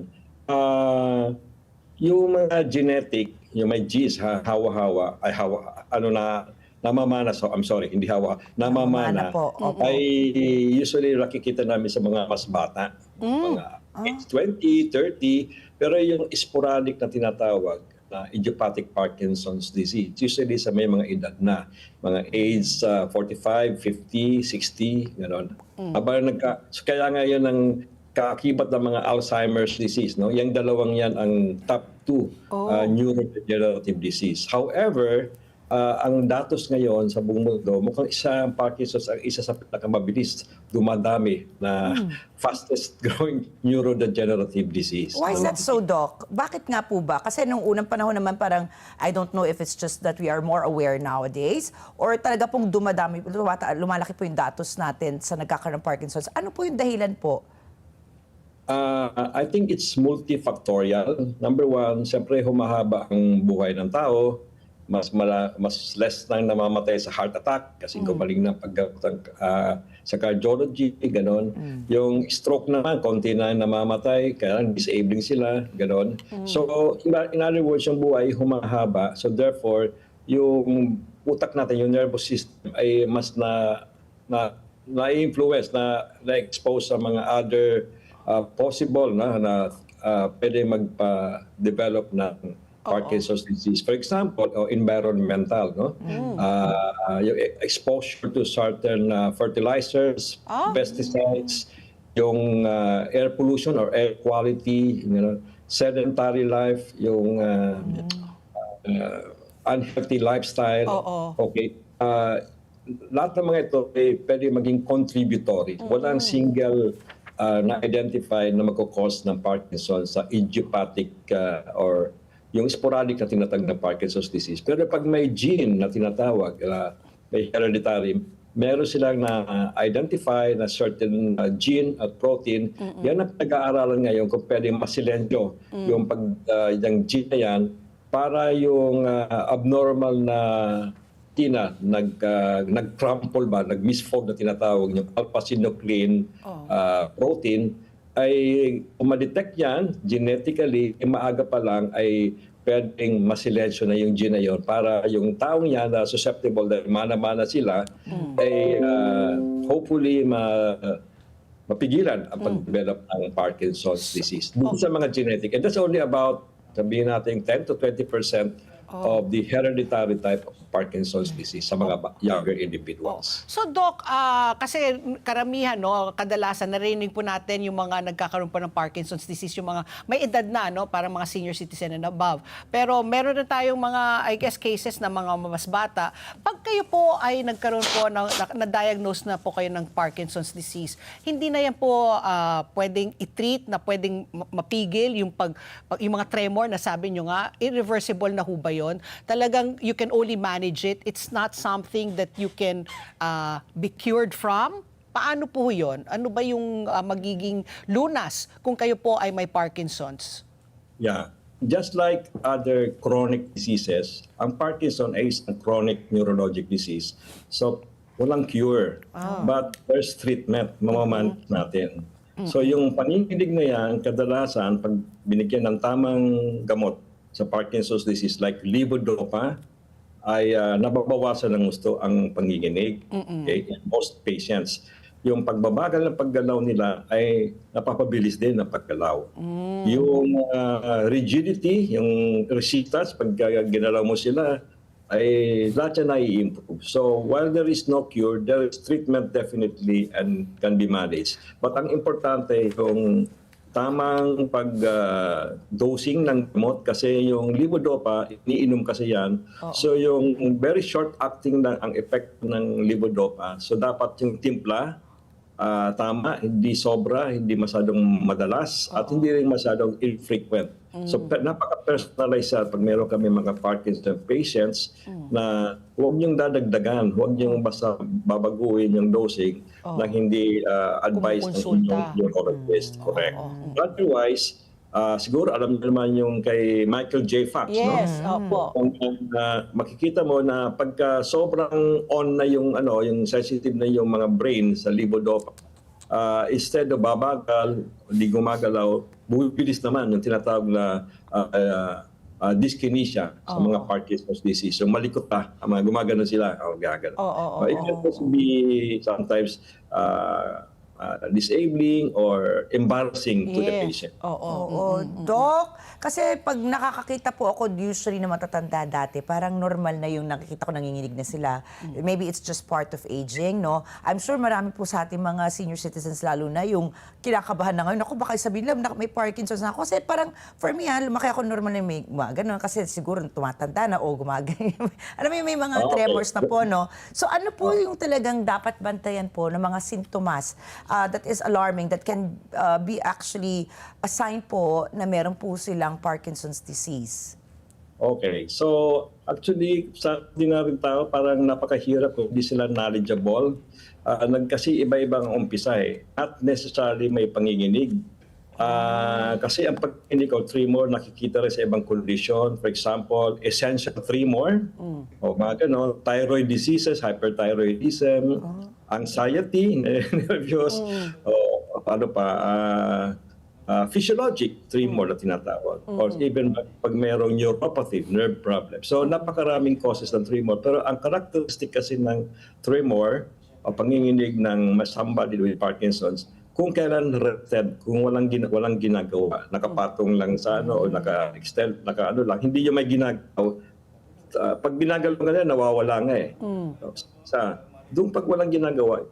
Yung mga genetic, yung may genes, hawa-hawa, ay namamana, namamana, ay usually nakikita namin sa mga mas bata, mga age 20, 30, pero yung sporadic na tinatawag na idiopathic Parkinson's disease, usually sa may mga edad na, mga age 45, 50, 60, gano'n. So kaya nga yun ang kaakibat ng mga Alzheimer's disease, no? Yung dalawang yan ang top 2 neurodegenerative disease. However, ang datos ngayon sa buong mundo, mukhang isang Parkinson's ang isa sa pinakamabilis dumadami na fastest growing neurodegenerative disease. Why is that so, Doc? Bakit nga po ba? Kasi nung unang panahon naman parang, I don't know if it's just that we are more aware nowadays or talaga pong dumadami, lumalaki po yung datos natin sa nagkakaroon ng Parkinson's. Ano po yung dahilan po? I think it's multifactorial. Number one, siyempre humahaba ang buhay ng tao. Mas less nang namamatay sa heart attack kasi gumaling na paggamot sa cardiology, ganon. Yung stroke naman, konti na namamatay, kaya disabling sila, ganon. So, in other words, yung buhay humahaba. So, therefore, yung utak natin, yung nervous system ay mas na-influence, na-expose sa mga other possible na pwede magpa-develop ng Parkinson's disease. For example, environmental, no? Yung exposure to certain fertilizers, pesticides, yung air pollution or air quality, sedentary life, yung unhealthy lifestyle. Okay. Lahat ng mga ito pwede maging contributory. Walang single na-identify na magkakos ng Parkinson's sa idiopathic or yung sporadic na tinatawag na Parkinson's disease. Pero pag may gene na tinatawag, may hereditary, meron silang na-identify na certain gene at protein. Yan ang nag-aaralan ngayon kung pwede masilensyo yung gene na yan para yung abnormal na nag-crumple ba, nag-misfold na tinatawag yung alpha-synuclein protein, ay kung ma-detect yan genetically, maaga pa lang ay pwedeng masilensyo na yung gene na yun para yung taong yan na susceptible dahil mana-mana sila ay hopefully mapigilan ang pag-develop ng Parkinson's disease. Dito sa mga genetic. And that's only about, sabihin natin, 10 to 20% of the hereditary type of Parkinson's disease sa mga younger individuals. So Doc, kasi karamihan, kadalasan narinig po natin yung mga nagkakaroon po ng Parkinson's disease, yung mga may edad na, parang mga senior citizen and above. Pero meron na tayong mga, I guess, cases na mga mas bata. Pag kayo po ay nagkaroon po, na-diagnose na po kayo ng Parkinson's disease, hindi na yan po pwedeng i-treat, na pwedeng mapigil yung mga tremor na sabi nyo nga, irreversible na ho ba yun? Talagang you can only manage it. It's not something that you can be cured from. Paano po yun? Ano ba yung magiging lunas kung kayo po ay may Parkinson's? Yeah. just like other chronic diseases, ang Parkinson ay isang chronic neurologic disease. So, walang cure. But there's treatment, mamamanage natin. So, yung panginginig na yan, kadalasan, pag binigyan ng tamang gamot sa Parkinson's disease like levodopa, ay nababawasan ng gusto ang panginginig in most patients. Yung pagbabagal ng paggalaw nila ay napapabilis din ang paggalaw. Yung rigidity, yung resistance, pag ginalaw mo sila, ay lahat yan nai-improve. So while there is no cure, there is treatment definitely and can be managed. But ang importante yung tamang pag-dosing ng gamot kasi yung levodopa, iniinom kasi yan. So yung very short-acting lang ang effect ng levodopa. So dapat yung timpla, tama, hindi sobra, hindi masyadong madalas, at hindi rin masyadong infrequent. So napaka-personalized pag meron kami mga Parkinson patients na huwag niyong dadagdagan, huwag niyong basta babaguhin yung dosing na hindi advised ng inyong neurologist. Correct. Otherwise, siguro alam niyo naman yung kay Michael J. Fox, Yes, no? opo. Makikita mo na pagka sobrang on na yung yung sensitive na yung mga brain sa levodopa, instead of babagal, hindi gumagalaw, bumibilis naman yung tinatawag na dyskinesia sa mga Parkinson's disease. So malikot pa, gumagano sila, gagano. It can also be sometimes disabling or embarrassing to the patient. Oo. Doc, kasi pag nakakakita po ako usually na matatanda dati, parang normal na yung nakikita ko nanginginig na sila. Maybe it's just part of aging, no? I'm sure marami po sa ating mga senior citizens lalo na yung kinakabahan na ngayon. Ako baka sabihin lang, may Parkinson's na ako. Kasi parang for me, lumaki ako normal na may ganun. Kasi siguro tumatanda na o gumagano. Alam mo may mga tremors na po, no? So ano po yung talagang dapat bantayan po ng mga sintomas that is alarming, that can be actually a sign po na meron po silang Parkinson's disease? Okay. So, actually, sa ordinary tao, parang napakahirap kung hindi sila knowledgeable. Kasi iba-ibang umpisa eh. Not necessarily may panginginig. Kasi ang panginginig o tremor, nakikita rin sa ibang condition. For example, essential tremor, o mga ganon, thyroid diseases, hyperthyroidism, anxiety, nervous, o paano pa, physiologic tremor na tinatawag. Or even pag mayroong neuropathy, nerve problem. So napakaraming causes ng tremor. Pero ang characteristic kasi ng tremor o panginginig ng somebody with Parkinson's, kung kailan rested, kung walang ginagawa, nakapatong lang sa o naka-extend, lang, hindi yung may ginagawa. Pag binagalaw nga na, nawawala nga eh. Doon pag walang ginagawa,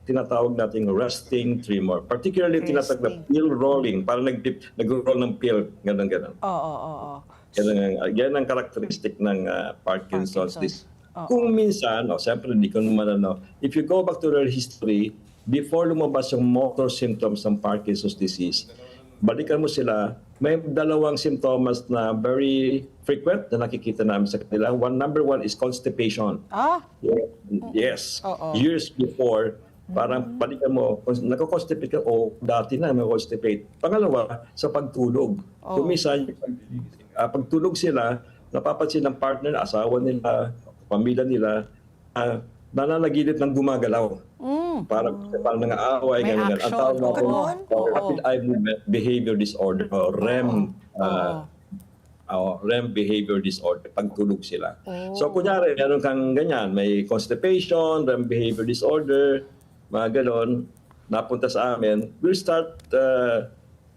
tinatawag natin resting tremor. Particularly tinatawag na pill rolling, parang nag-roll ng pill, gano'n. Yan ang characteristic ng Parkinson's disease. Kung minsan, siyempre hindi ko naman if you go back to their history, before lumabas yung motor symptoms ng Parkinson's disease, balikan mo sila, may dalawang symptoms na very frequent na nakikita namin sa kanila. Number one is constipation. Yes. Years before, parang balikan mo, nako-constipate ka, dati na nako-constipate. Pangalawa, sa pagtulog. Kumisan, pagtulog sila, napapansin ng partner, asawa nila, pamilya nila, nananaginip ng gumagalaw. Parang nang-aaway, ganyan. Ang tawag natin, rapid eye movement behavior disorder, o REM, REM behavior disorder, pagtulog sila. So, kunyari, meron kang ganyan, may constipation, REM behavior disorder, mga ganon, napunta sa amin, we'll start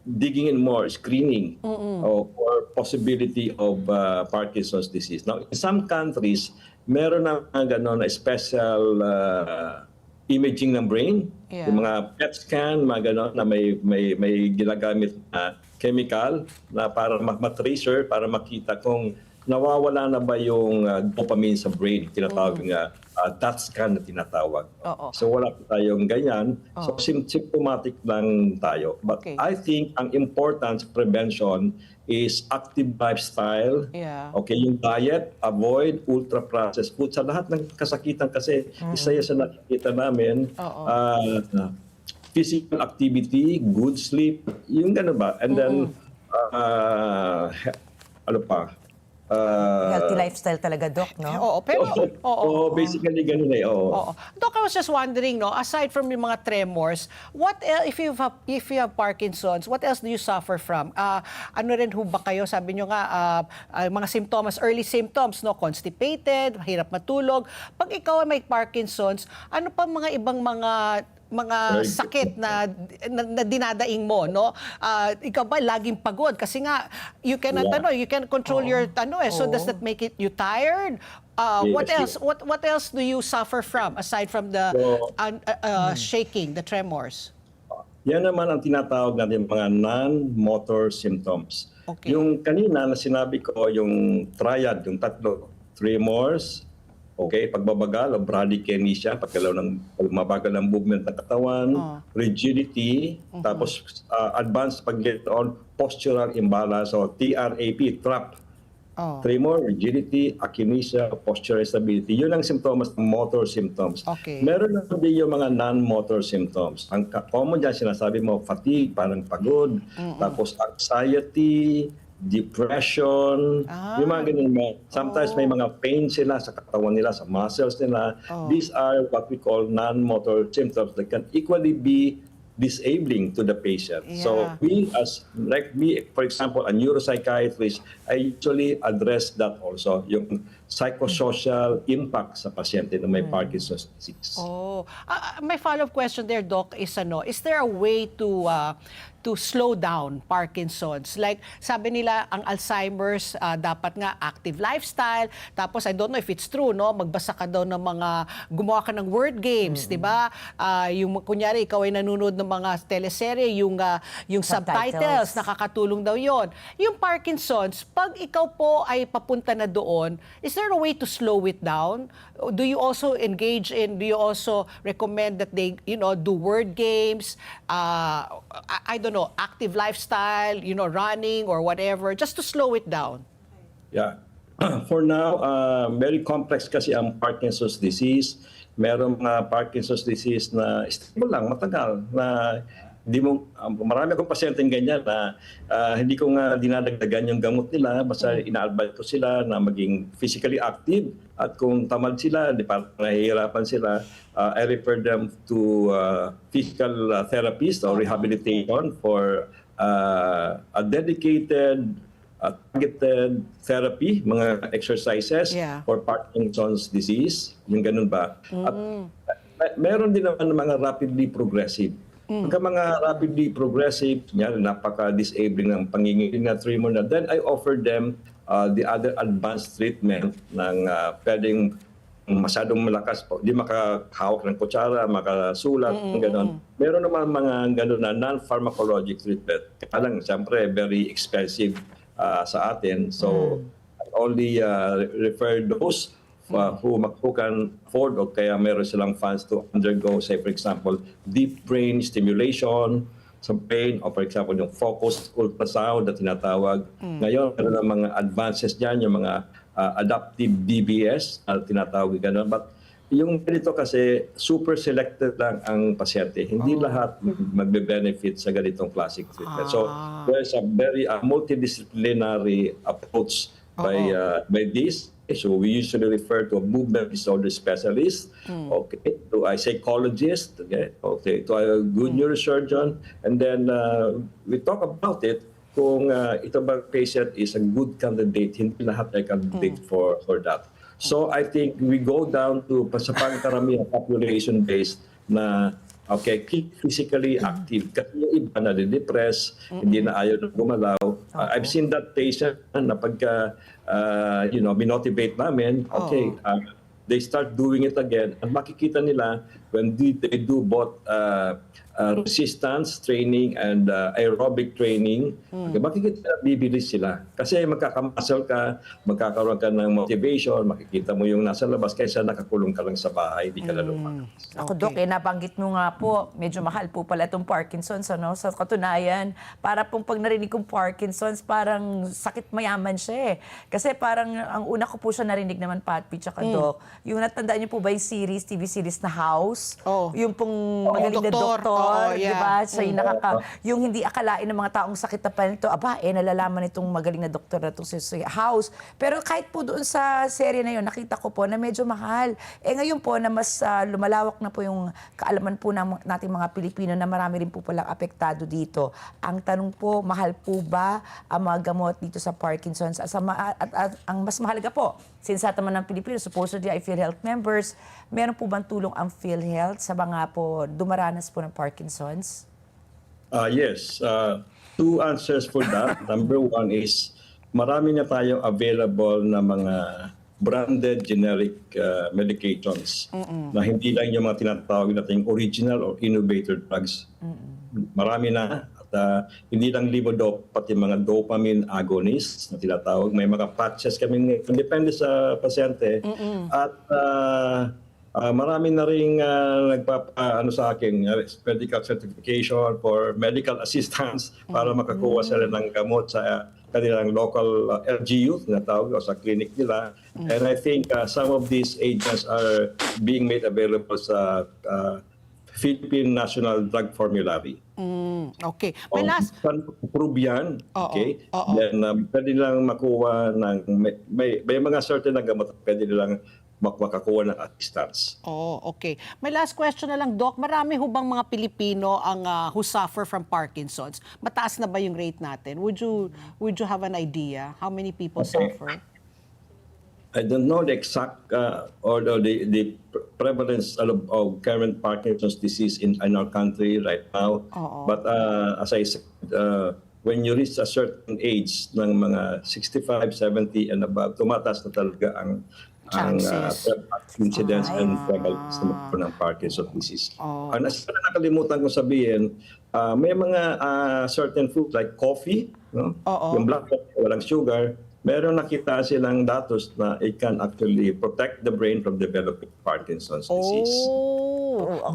digging in more, screening for possibility of Parkinson's disease. Now, in some countries, meron na gano'n na special imaging ng brain, yung mga PET scan, mga gano'n na may ginagamit na chemical na para matracer, para makita kung nawawala na ba yung dopamine sa brain, tinatawag nga DAT scan na tinatawag. So wala pa tayong ganyan. So symptomatic lang tayo. But I think ang importance prevention is active lifestyle. Okay, yung diet, avoid ultra-processed food. Sa lahat ng kasakitan kasi, isa yan sa nakikita namin, physical activity, good sleep, yung gano'n ba? And then, ano pa? Healthy lifestyle talaga, Doc, no? Oo, pero... Oo. Basically, ganun eh. Oo. Oo. Doc, I was just wondering, no, aside from yung mga tremors, what else, if you have Parkinson's, what else do you suffer from? Ano rin ho ba kayo, sabi nyo nga, mga symptoms, early symptoms, no, constipated, hirap matulog. Pag ikaw ay may Parkinson's, ano pa mga ibang mga sakit na dinadaing mo, no? Ikaw ba laging pagod kasi nga you cannot you can control your so does that make it you tired? What else? What else do you suffer from aside from the shaking, the tremors? Yan naman ang tinatawag natin mga non-motor symptoms. Okay. Yung kanina na sinabi ko, yung triad, yung tatlo, tremors, okay, pagbabagal o bradykinesia, pagkalaw ng mabagal ng movement ng katawan, rigidity, tapos advanced on postural imbalance o TRAP, TRAP. Tremor, rigidity, akinesia, postural instability. Yun ang symptoms ng motor symptoms. Okay. Meron na din yung mga non-motor symptoms. Ang common dyan, sinasabi mo, fatigue, parang pagod, tapos anxiety, depression, yung mga ganun. Sometimes may mga pain sila sa katawan nila, sa muscles nila. These are what we call non-motor symptoms that can equally be disabling to the patient. So we, like me, for example, a neuropsychiatrist, I usually address that also, yung psychosocial impact sa pasyente na may Parkinson's disease. My follow-up question there, Doc, is is there a way to slow down Parkinson's? Like, sabi nila, ang Alzheimer's, dapat nga active lifestyle. Tapos, I don't know if it's true, no? Magbasa ka daw ng gumawa ka ng word games, di ba? Yung, kunyari, ikaw ay nanonood ng mga teleserye, yung subtitles, nakakatulong daw yon. Yung Parkinson's, pag ikaw po ay papunta na doon, is there a way to slow it down? Do you also recommend that they, do word games, I don't know, active lifestyle, running or whatever, just to slow it down? Yeah. For now, very complex kasi ang Parkinson's disease. Merong Parkinson's disease na stable lang, matagal, na hindi mo, marami akong pasyenteng ganyan na hindi ko nga dinadagdagan yung gamot nila, basta ina-advise ko sila na maging physically active, at kung tamad sila, di parang nahihirapan sila, I refer them to physical therapist or rehabilitation for a dedicated, targeted therapy, mga exercises for Parkinson's disease, yung ganun ba. At meron din naman mga rapidly progressive. Pagka mga rapidly progressive, napaka-disabling ng panginginig na tremor na, then I offer them the other advanced treatment ng pwedeng masyadong malakas po. Di makahawak ng kutsara, makasulat, gano'n. Meron naman mga gano'n na non-pharmacologic treatment. Kaya lang, siyempre, very expensive sa atin. So, I only refer those who can afford o kaya meron silang funds to undergo, say for example, deep brain stimulation sa brain, o for example, yung focused ultrasound na tinatawag. Ngayon, meron ng mga advances dyan, yung mga adaptive DBS na tinatawag gano'n. But yung ganito kasi, super selected lang ang pasyente. Hindi lahat magbe-benefit sa ganitong classic treatment. So, there's a very multidisciplinary approach by this. So we usually refer to a movement disorder specialist, to a psychologist, to a good neurosurgeon, and then we talk about it kung ito ba patient is a good candidate, hindi lahat ay candidate for that. So I think we go down to sa pangkaramihan population-based na keep physically active. Kasi yung iba na depressed, hindi na ayaw na gumalaw. I've seen that patient na pagka, binotivate namin, they start doing it again. At makikita nila when they do both resistance training and aerobic training, makikita bibilis sila. Kasi magkakamuscle ka, magkakaroon ka ng motivation, makikita mo yung nasa labas kaysa nakakulong ka lang sa bahay, hindi ka lalong Ako, Doc, nabanggit mo nga po, medyo mahal po pala itong Parkinson's. Sa katunayan, para pong pag narinig kong Parkinson's, parang sakit mayaman siya eh. Kasi parang ang una ko po siya narinig naman, Pat P, tsaka Doc, yung natandaan niyo po ba yung TV series na House? House. Oh. Yung pong magaling na doktor. doktor, Oo, yeah. di ba? Siya yung yung hindi akalain ng mga taong sakit na pa nito, nalalaman itong magaling na doktor na itong si House. Pero kahit po doon sa serye na yun, nakita ko po na medyo mahal. Ngayon po na mas lumalawak na po yung kaalaman po ng nating mga Pilipino na marami rin po palang apektado dito. Ang tanong po, mahal po ba ang mga gamot dito sa Parkinson's? At ang mas mahalaga po, since sa naman ng Pilipino, supposedly ay PhilHealth members, meron po bang tulong ang PhilHealth sa mga po dumaranas po ng Parkinson's? Yes. Two answers for that. Number one is, marami na tayong available na mga branded generic medications na hindi lang yung mga tinatawag natin original or innovator drugs. Marami na. At hindi lang levodopa, pati mga dopamine agonists na tinatawag. May mga patches kami, depende sa pasyente. At marami na rin nagpapa-ano sa akin, medical certification for medical assistance para makakuha sila ng gamot sa kanilang local LGU na tawag o sa clinic nila. And I think some of these agents are being made available sa Philippine National Drug Formulary. Okay. May last... Prove yan. Okay? Oo. Then pwede nilang makuha ng... May mga certain na gamot pwede nilang makakuha ng assistance. Okay. May last question na lang, Doc. Marami ho bang mga Pilipino ang who suffer from Parkinson's? Mataas na ba yung rate natin? Would you have an idea how many people suffer? I don't know the exact or the prevalence of current Parkinson's disease in our country right now. But as I said, when you reach a certain age ng mga 65, 70 and above, tumataas na talaga ang incidence and prevalence ng Parkinson's disease. Ang nakalimutan ko sabihin, may mga certain foods like coffee, no? Yung black coffee, walang sugar, meron nakita silang datos na it can actually protect the brain from developing Parkinson's disease.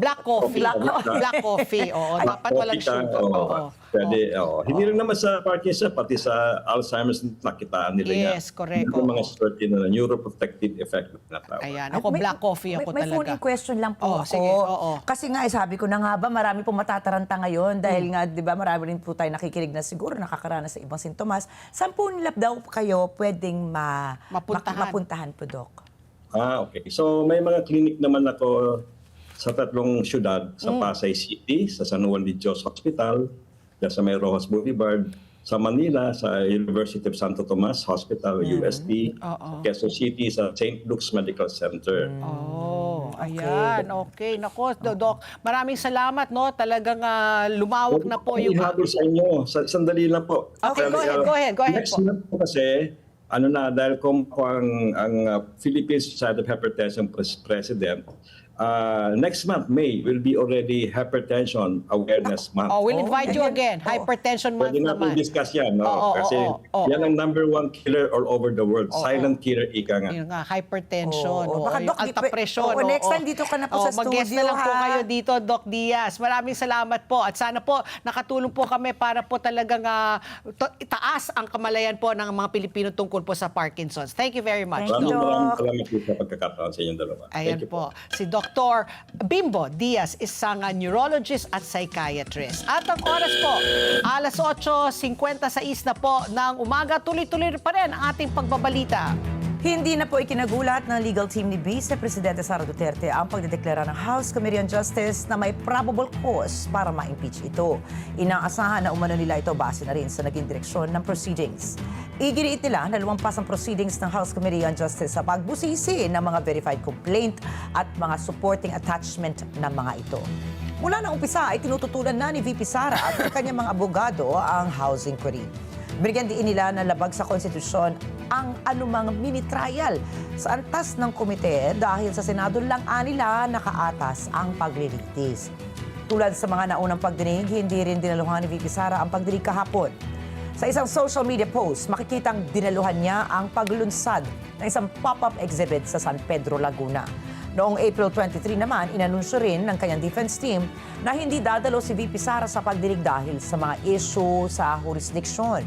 Black coffee. Black coffee. Dapat walang sugar. Pwede, hindi rin naman sa Parkinson's, pati sa Alzheimer's nakitaan nila. Yes, correct. Yung mga certain na neuroprotective effect na tawag. Ayan, ako black coffee ako may talaga. May phone question lang po ako. Sige, Kasi nga, sabi ko na nga ba, marami pong matataranta ngayon dahil nga, di ba, marami rin po tayo nakikinig na siguro nakakaranas sa ibang sintomas. Saan po nila daw kayo pwedeng mapuntahan po, Doc? Okay. So may mga clinic naman ako sa 3 syudad, sa Pasay City, sa San Juan de Dios Hospital, sa May Rojas Boulevard, sa Manila, sa University of Santo Tomas Hospital, UST, Quezon City, sa St. Luke's Medical Center. Ayan, okay. Nako, Doc, maraming salamat, no? Talagang lumawak na po yung... Ihabol sa inyo. Sandali lang po. Okay, go ahead Next month po kasi, dahil kung ang Philippine Society of Hypertension President, next month, May, will be already Hypertension Awareness Month. We'll invite you again. Hypertension Month Pwede naman. natin discuss yan. Kasi yan ang #1 killer all over the world. Silent killer, ika nga. Yung hypertension. Baka, Yung Doc, alta presyon. next time dito ka na po sa studio, mag-guest na lang po kayo dito, Doc Diaz. Maraming salamat po. At sana po, nakatulong po kami para po talagang itaas ang kamalayan po ng mga Pilipino tungkol po sa Parkinson's. Thank you very much, Thank Doc. you. Maraming salamat po sa pagkakataon sa inyong dalawa. Ayan Thank you po. Si Dr. Bimbo Diaz, isang neurologist at psychiatrist. At ang oras po, alas 8:56 na po ng umaga. Tuloy-tuloy pa rin ang ating pagbabalita. Hindi na po ikinagulat ng legal team ni Vice Presidente Sara Duterte ang pagdedeklara ng House Committee on Justice na may probable cause para ma-impeach ito. Inaasahan na umano nila ito base na rin sa naging direksyon ng proceedings. Iginiit nila na lumampas ang proceedings ng House Committee on Justice sa pagbusisi ng mga verified complaint at mga supporting attachment ng mga ito. Mula na umpisa ay tinututulan na ni VP Sara at ang kanyang mga abogado ang House Inquiry. Binigyan din nila na labag sa konstitusyon ang anumang mini-trial sa antas ng komite dahil sa Senado lang nila nakaatas ang paglilitis. Tulad sa mga naunang pagdinig, hindi rin dinaluhan ni VP Sara ang pagdinig kahapon. Sa isang social media post, makikitang dinaluhan niya ang paglunsad ng isang pop-up exhibit sa San Pedro, Laguna. Noong April 23 naman, inanunsyo rin ng kanyang defense team na hindi dadalo si VP Sara sa pagdinig dahil sa mga issue sa jurisdiksyon.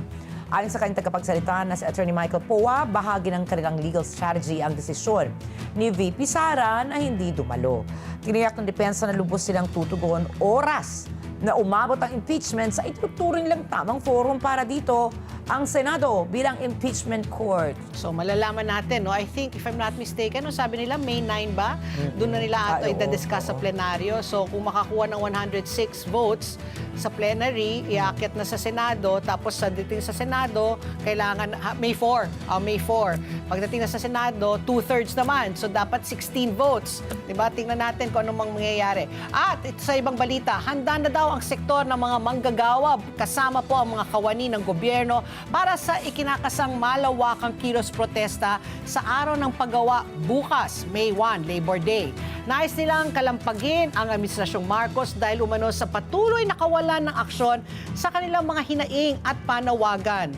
Ayon sa kanyang tagapagsalita na si Attorney Michael Poa, bahagi ng kanilang legal strategy ang desisyon ni VP Sara na hindi dumalo. Tiniyak ng depensa na lubos silang tutugon oras na umabot ang impeachment sa ituturing lang tamang forum para dito ang Senado bilang impeachment court. So malalaman natin, no? I think, if I'm not mistaken, no, sabi nila May 9 ba? Doon na nila ito i-discuss sa plenaryo. So kung makakuha ng 106 votes sa plenary, iakyat na sa Senado, tapos sa dating sa Senado, kailangan, May 4. May 4. Pagdating na sa Senado, 2/3 naman. So dapat 16 votes. Diba? Tingnan natin kung anong mangyayari. At sa ibang balita, handa na daw ang sektor ng mga manggagawa, kasama po ang mga kawani ng gobyerno para sa ikinakasang malawakang kilos protesta sa araw ng paggawa bukas, May 1, Labor Day. Nais nilang kalampagin ang Administrasyong Marcos dahil umano sa patuloy na kawalan ng aksyon sa kanilang mga hinaing at panawagan.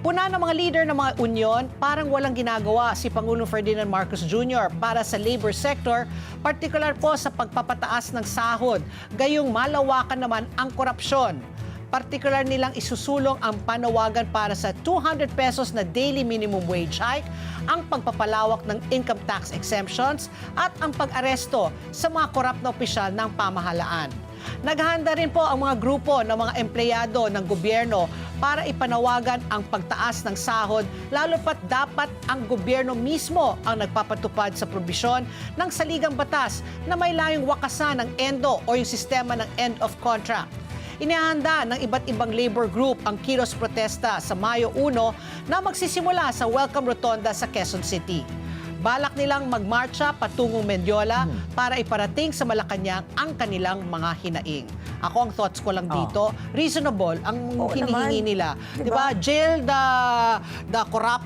Puna ng mga leader ng mga unyon, parang walang ginagawa si Pangulong Ferdinand Marcos Jr. para sa labor sector, partikular po sa pagpapataas ng sahod, gayong malawakan naman ang korupsyon. Partikular nilang isusulong ang panawagan para sa 200 pesos na daily minimum wage hike, ang pagpapalawak ng income tax exemptions at ang pag-aresto sa mga korap na opisyal ng pamahalaan. Naghahanda rin po ang mga grupo ng mga empleyado ng gobyerno para ipanawagan ang pagtaas ng sahod, lalo pat dapat ang gobyerno mismo ang nagpapatupad sa probisyon ng saligang batas na may layong wakasan ng ENDO o yung sistema ng end of contract. Inihanda ng iba't ibang labor group ang kilos protesta sa Mayo 1 na magsisimula sa Welcome Rotonda sa Quezon City. Balak nilang magmarcha patungong Mendiola para iparating sa Malacanang ang kanilang mga hinaing. Ako, ang thoughts ko lang dito, reasonable ang hinihingi nila. Diba? Jail the corrupt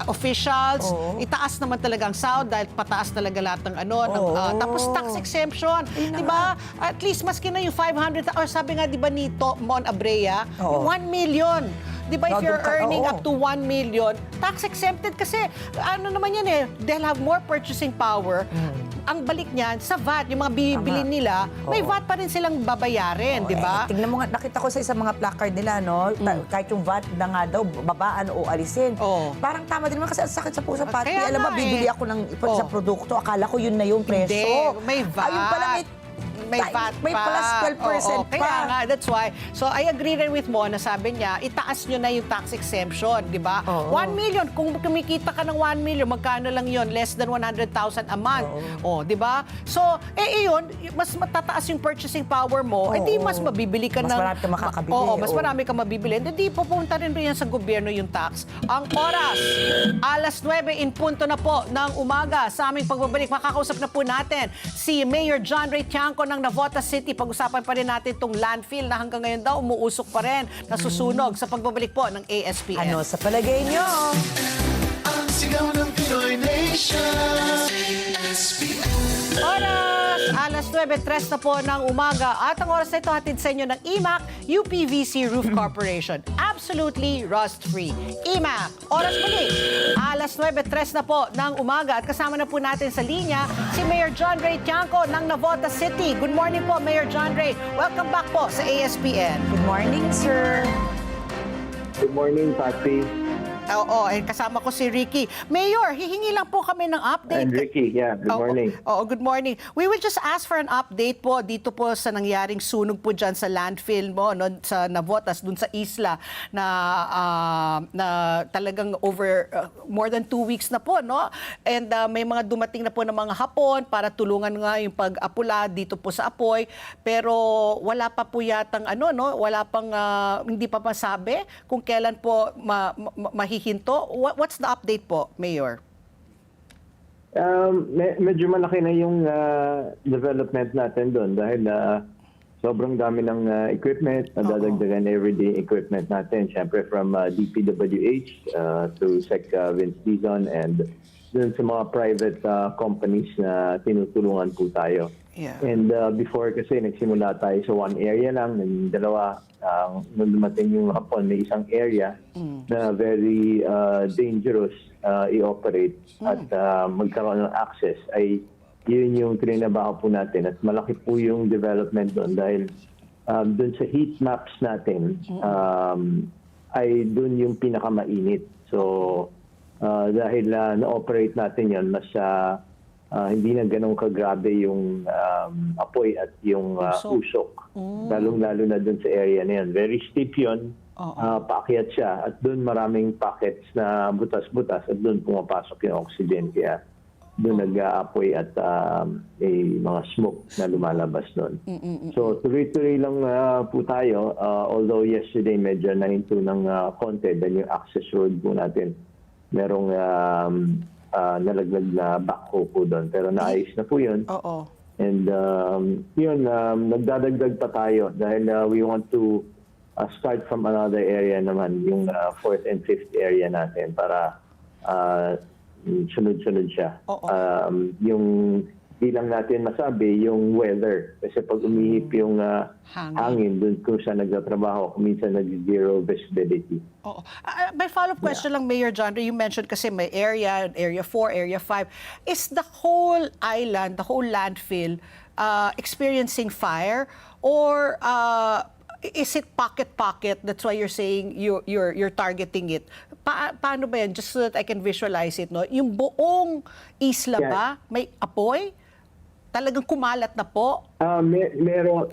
officials, itaas naman talaga ang sahod dahil pataas talaga lahat ng tapos tax exemption. Diba? At least maski na yung 500, or sabi nga diba ni Mon Abrea, 1 million. Di ba, if you're earning up to 1 million, tax exempted kasi, ano naman yan they'll have more purchasing power. Ang balik niyan, sa VAT, yung mga bibili nila, may VAT pa rin silang babayarin, di ba? Tingnan mo nga, nakita ko sa isang mga placard nila, no? Kahit yung VAT na nga daw, babaan o alisin. Parang tama din naman kasi ang sakit sa puso. Pati, alam mo, bibili ako ng sa produkto, akala ko yun na yung presyo. Hindi, may VAT. Ayun pala, may VAT may pa. plus 12% pa. Kaya nga, that's why. So, I agree rin with Mo na sabi niya, itaas nyo na yung tax exemption, di ba? 1 million, kung kumikita ka ng 1 million, magkano lang yon? Less than 100,000 a month. Di ba? So, yun, mas matataas yung purchasing power mo, di mas mabibili ka mas ng... marami ka makakabili. Mas marami ka mabibili. Hindi pupunta rin yan sa gobyerno yung tax. Ang oras, alas 9 in punto na po ng umaga. Sa aming pagbabalik, makakausap na po natin si Mayor John Ray Tiangco ng Navotas City. Pag-usapan pa rin natin itong landfill na hanggang ngayon daw umuusok pa rin, nasusunog sa pagbabalik po ng ASPN. Ano sa palagay nyo? Ang sigaw ng Pinoy Nation. ASPN. Oras, alas 9:03 na po ng umaga. At ang oras na ito hatid sa inyo ng IMAC, UPVC Roof Corporation. Absolutely rust-free. IMAC, oras muli. Alas 9:03 na po ng umaga. At kasama na po natin sa linya si Mayor John Ray Tiangco ng Navotas City. Good morning po, Mayor John Ray. Welcome back po sa ASPN. Good morning, sir. Good morning, Patsy. Kasama ko si Ricky. Mayor, hihingi lang po kami ng update. And Ricky, yeah, good morning. Good morning. We will just ask for an update po dito po sa nangyaring sunog po dyan sa landfill mo, no, sa Navotas, dun sa isla na talagang over more than 2 weeks na po, no? And may mga dumating na po ng mga hapon para tulungan nga yung pag-apula dito po sa apoy. Pero wala pa po yatang wala pang hindi pa masabi kung kailan po mahihinto. What's the update po, Mayor? Medyo malaki na yung development natin doon dahil sobrang dami ng equipment, nadadagdagan everyday equipment natin. Siyempre from DPWH to Sec Vince Dizon and dun sa mga private companies na tinutulungan po tayo. Yeah. And before kasi nagsimula tayo sa one area lang, naging dalawa. Nung dumating yung hapon, may isang area na very dangerous i-operate at magkaroon ng access ay yun yung trinabaho po natin. At malaki po yung development doon dahil doon sa heat maps natin, ay dun yung pinakamainit. So, dahil na-operate natin yon, mas hindi na ganun kagrabe yung apoy at yung usok. Lalong-lalo na dun sa area na yan. Very steep yun. Paakyat siya at doon maraming pockets na butas-butas at doon pumapasok yung oxygen, kaya doon nag-aapoy at may mga smoke na lumalabas doon. So tuloy-tuloy lang po tayo, although yesterday medyo nahinto ng konti dahil yung access road po natin merong nalaglag na backhoe po doon, pero naayos na po yun. And yun, nagdadagdag pa tayo dahil we want to start from another area naman, yung 4th and 5th area natin para sunod-sunod siya. Yung di lang natin masabi yung weather. Kasi pag umihip yung hangin dun kung saan nagtatrabaho, minsan nag-zero visibility. May follow-up question lang, Mayor John. You mentioned kasi may area 4, area 5. Is the whole island, the whole landfill experiencing fire? Or is it pocket-pocket? That's why you're saying you're targeting it. Paano ba yan? Just so that I can visualize it, no? Yung buong isla ba may apoy? Talagang kumalat na po? Meron,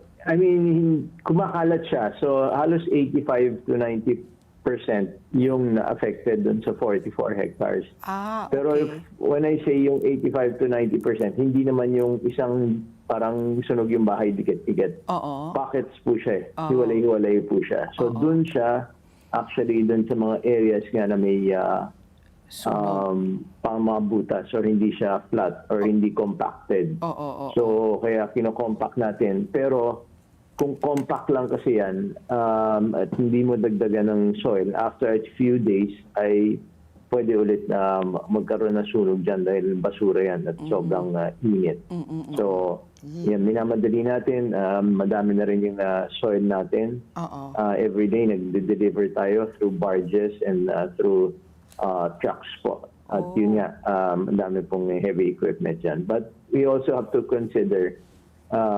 kumakalat siya. So halos 85 to 90% yung na-affected dun sa 44 hectares. Okay. Pero when I say yung 85 to 90%, hindi naman yung isang parang sunog yung bahay dikit-dikit. Pockets po siya. Hiwalay-hiwalay po siya. So dun siya, actually dun sa mga areas nga na may mga butas or hindi siya flat or hindi compacted. So kaya kino-compact natin. Pero kung compact lang kasi yan at hindi mo dagdagan ng soil, after a few days ay pwede ulit magkaroon ng sunog dyan dahil basura yan at sobrang init. So, yan, minamadali natin. Madami na rin yung soil natin. Every day, nag-deliver tayo through barges and through trucks po. At yun nga, madami pong heavy equipment dyan. But we also have to consider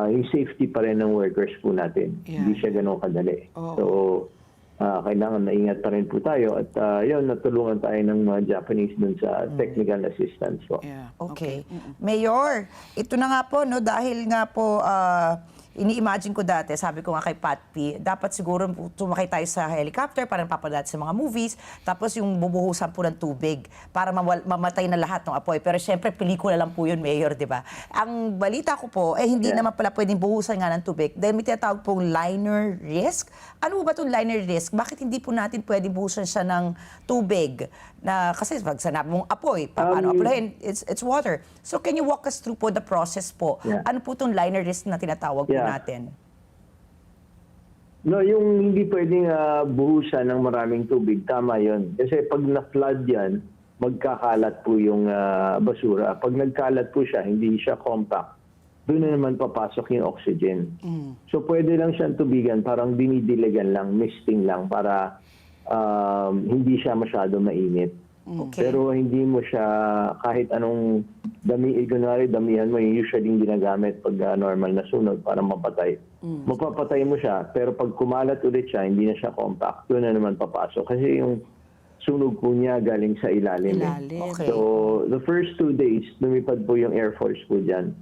yung safety pa rin ng workers po natin. Hindi siya ganun kadali. So, kailangan maingat pa rin po tayo at yun, natulungan tayo ng mga Japanese dun sa technical assistance po. Okay. Mayor, ito na nga po, no, dahil nga po, ini-imagine ko dati, sabi ko nga kay Pat P, dapat siguro sumakay tayo sa helicopter para papadala sa mga movies, tapos yung bubuhusan po ng tubig para mamatay na lahat ng apoy. Pero syempre, pelikula lang po yun, Mayor, di ba? Ang balita ko po, hindi naman pala pwedeng buhusan nga ng tubig dahil may tinatawag pong liner risk. Ano ba itong liner risk? Bakit hindi po natin pwedeng buhusan siya ng tubig? Na, kasi pag sanabi mong apoy, paano apoyin? It's water. So can you walk us through po the process po? Ano po itong liner risk na tinatawag po natin? No, yung hindi pwedeng buhusan ng maraming tubig, tama yun. Kasi pag na-flood yan, magkakalat po yung basura. Pag nagkalat po siya, hindi siya compact, doon na naman papasok yung oxygen. So pwede lang siyang tubigan, parang dinidiligan lang, misting lang, para hindi siya masyado mainit. Pero hindi mo siya kahit anong damihan mo, yung usually ginagamit pag normal na sunog para mapatay. Magpapatay mo siya, pero pag kumalat ulit siya, hindi na siya compact, doon na naman papasok. Kasi yung sunog po niya galing sa ilalim. Okay. So, the first 2 days, lumipad po yung Air Force po dyan.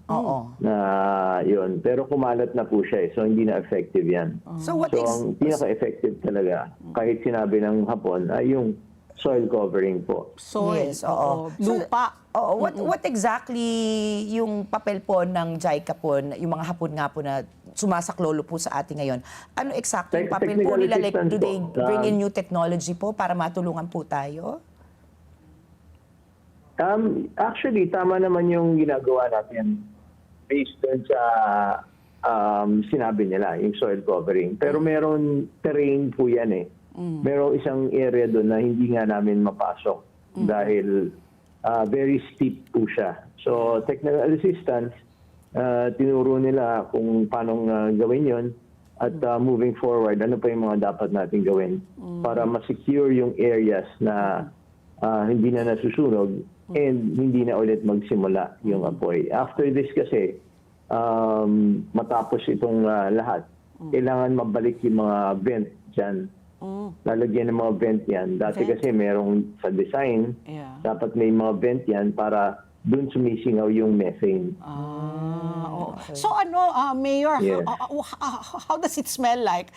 Na yun. Pero kumalat na po siya so hindi na effective yan. So ang pinaka-effective talaga, kahit sinabi ng Hapon, ay yung soil covering po. Soil, Yes, oo. lupa. What exactly yung papel po ng JICA po, yung mga Hapon nga po na sumasaklolo po sa atin ngayon? Ano exactly yung papel po Technical nila? Like, do assistance they po. bring in new technology po para matulungan po tayo? Actually, tama naman yung ginagawa natin based dun sa sinabi nila, yung soil covering. Pero meron terrain po yan eh. Merong isang area doon na hindi nga namin mapasok dahil very steep po siya. So, technical assistance, tinuro nila kung paano gawin yon at moving forward, ano pa yung mga dapat natin gawin para ma-secure yung areas na hindi na nasusunog and hindi na ulit magsimula yung apoy. After this kasi, matapos itong lahat, kailangan mabalik yung mga vent dyan lalagyan ng mga vent yan. Dati Vent? kasi merong sa design, Yeah. dapat may mga vent yan para dun sumisingaw yung methane. Oo. So Mayor, Yes. how does it smell like?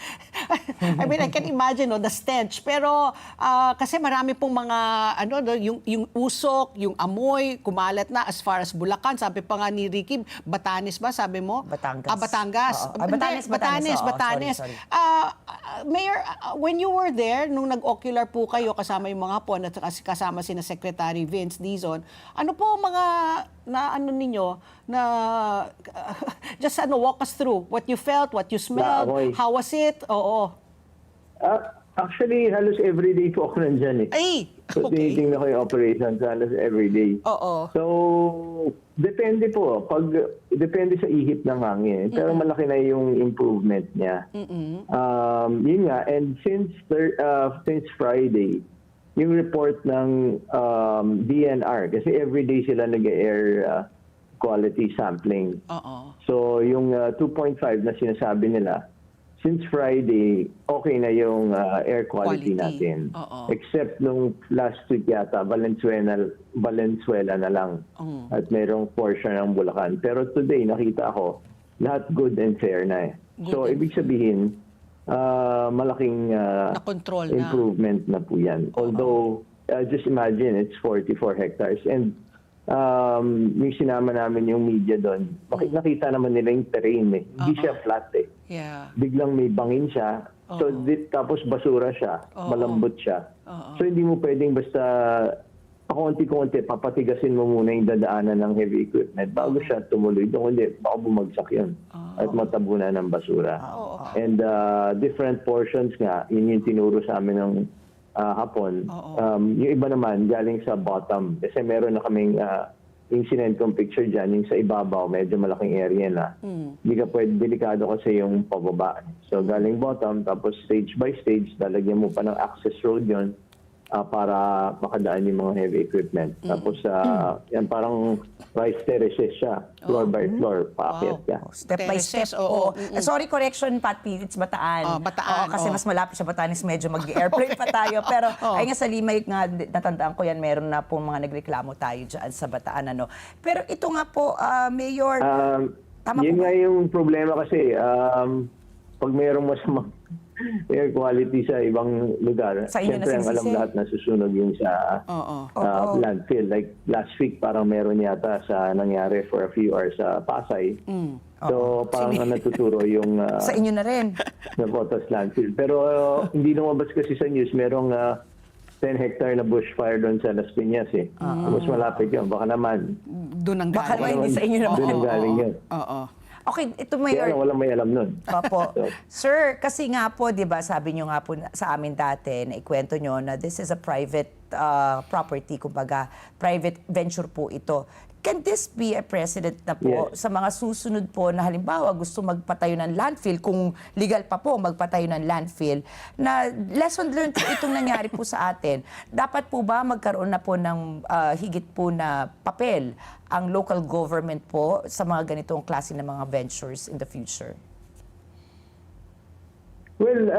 I mean, I can imagine the stench. Pero kasi marami pong mga yung usok, yung amoy, kumalat na as far as Bulacan. Sabi pa nga ni Ricky, Batanes ba sabi mo? Batangas. Batangas. Oo. Ay, Batanes. Oo, Batanes. sorry. Mayor, when you were there, nung nag-ocular po kayo kasama yung mga hapon at kasama si na Secretary Vince Dizon, ano po mga ninyo na just walk us through what you felt, what you smelled, Naamoy. how was it? Oo. Actually, halos everyday po ako nandyan eh. Ay, So, okay. tinitingnan ko yung operations halos everyday. Oo. So, depende po. Depende sa ihip ng hangin. Pero malaki na yung improvement niya. Yun nga. And since Friday, yung report ng DNR, kasi everyday sila nag-air quality sampling. Oo. So, yung 2.5 na sinasabi nila, since Friday, okay na yung air quality natin. Oo. Except nung last week yata, Valenzuela na lang. At merong portion ng Bulacan. Pero today, nakita ko, lahat good and fair na eh. So, ibig sabihin, malaking Na-control na. improvement na po yan. Although, just imagine, it's 44 hectares. And yung sinama namin yung media doon, nakita naman nila yung terrain eh. Hindi siya flat eh. Yeah. Biglang may bangin siya. So, tapos basura siya. Malambot siya. So, hindi mo pwedeng basta pakonti-konti, papatigasin mo muna yung dadaanan ng heavy equipment bago siya tumuloy. Doon hindi, baka bumagsak yun. At matabunan ng basura. And different portions nga, yun yung tinuro sa amin ng hapon. Yung iba naman, galing sa bottom. Kasi meron na kaming incident kong picture dyan, yung sa ibabaw, medyo malaking area na. Hindi ka pwede, delikado kasi yung pababa. So galing bottom, tapos stage by stage, lalagyan mo pa ng access road yun para makadaan yung mga heavy equipment. Tapos yan parang rice terraces siya. Floor by floor, paakyat ka. Step by step. Terraces, oo. Sorry, correction, Pat P. It's Bataan. Bataan, Oo, kasi mas malapit sa Batanes, medyo mag-airplane pa tayo. Pero ay nga sa Limay, nga, natandaan ko yan, meron na po mga nagreklamo tayo dyan sa Bataan. Pero ito nga po, Mayor, tama Yun po ba? nga yung problema kasi, pag mayroong masamang air quality sa ibang lugar, Sa inyo siyempre ang alam nasisisi. lahat na susunog yung sa landfill. Like last week, parang meron yata sa nangyari for a few hours sa Pasay. So parang natuturo yung Sa inyo na rin. Navotas landfill. Pero hindi lumabas kasi sa news, merong 10 hectare na bushfire doon sa Las Piñas eh. Mas malapit yun. Baka naman. Doon ang Baka galing. naman hindi sa inyo naman. Doon ang galing yun. Oo. Okay, ito Kaya Mayor. lang, walang may alam nun. Opo. Sir, kasi nga po, di ba, sabi nyo nga po sa amin dati, na ikwento nyo na this is a private property, kumbaga, private venture po ito. Can this be a precedent na po Yes. sa mga susunod po na halimbawa gusto magpatayo ng landfill, kung legal pa po magpatayo ng landfill, na lesson learned po itong nangyari po sa atin. Dapat po ba magkaroon na po ng higit po na papel ang local government po sa mga ganitong klase ng mga ventures in the future? Well,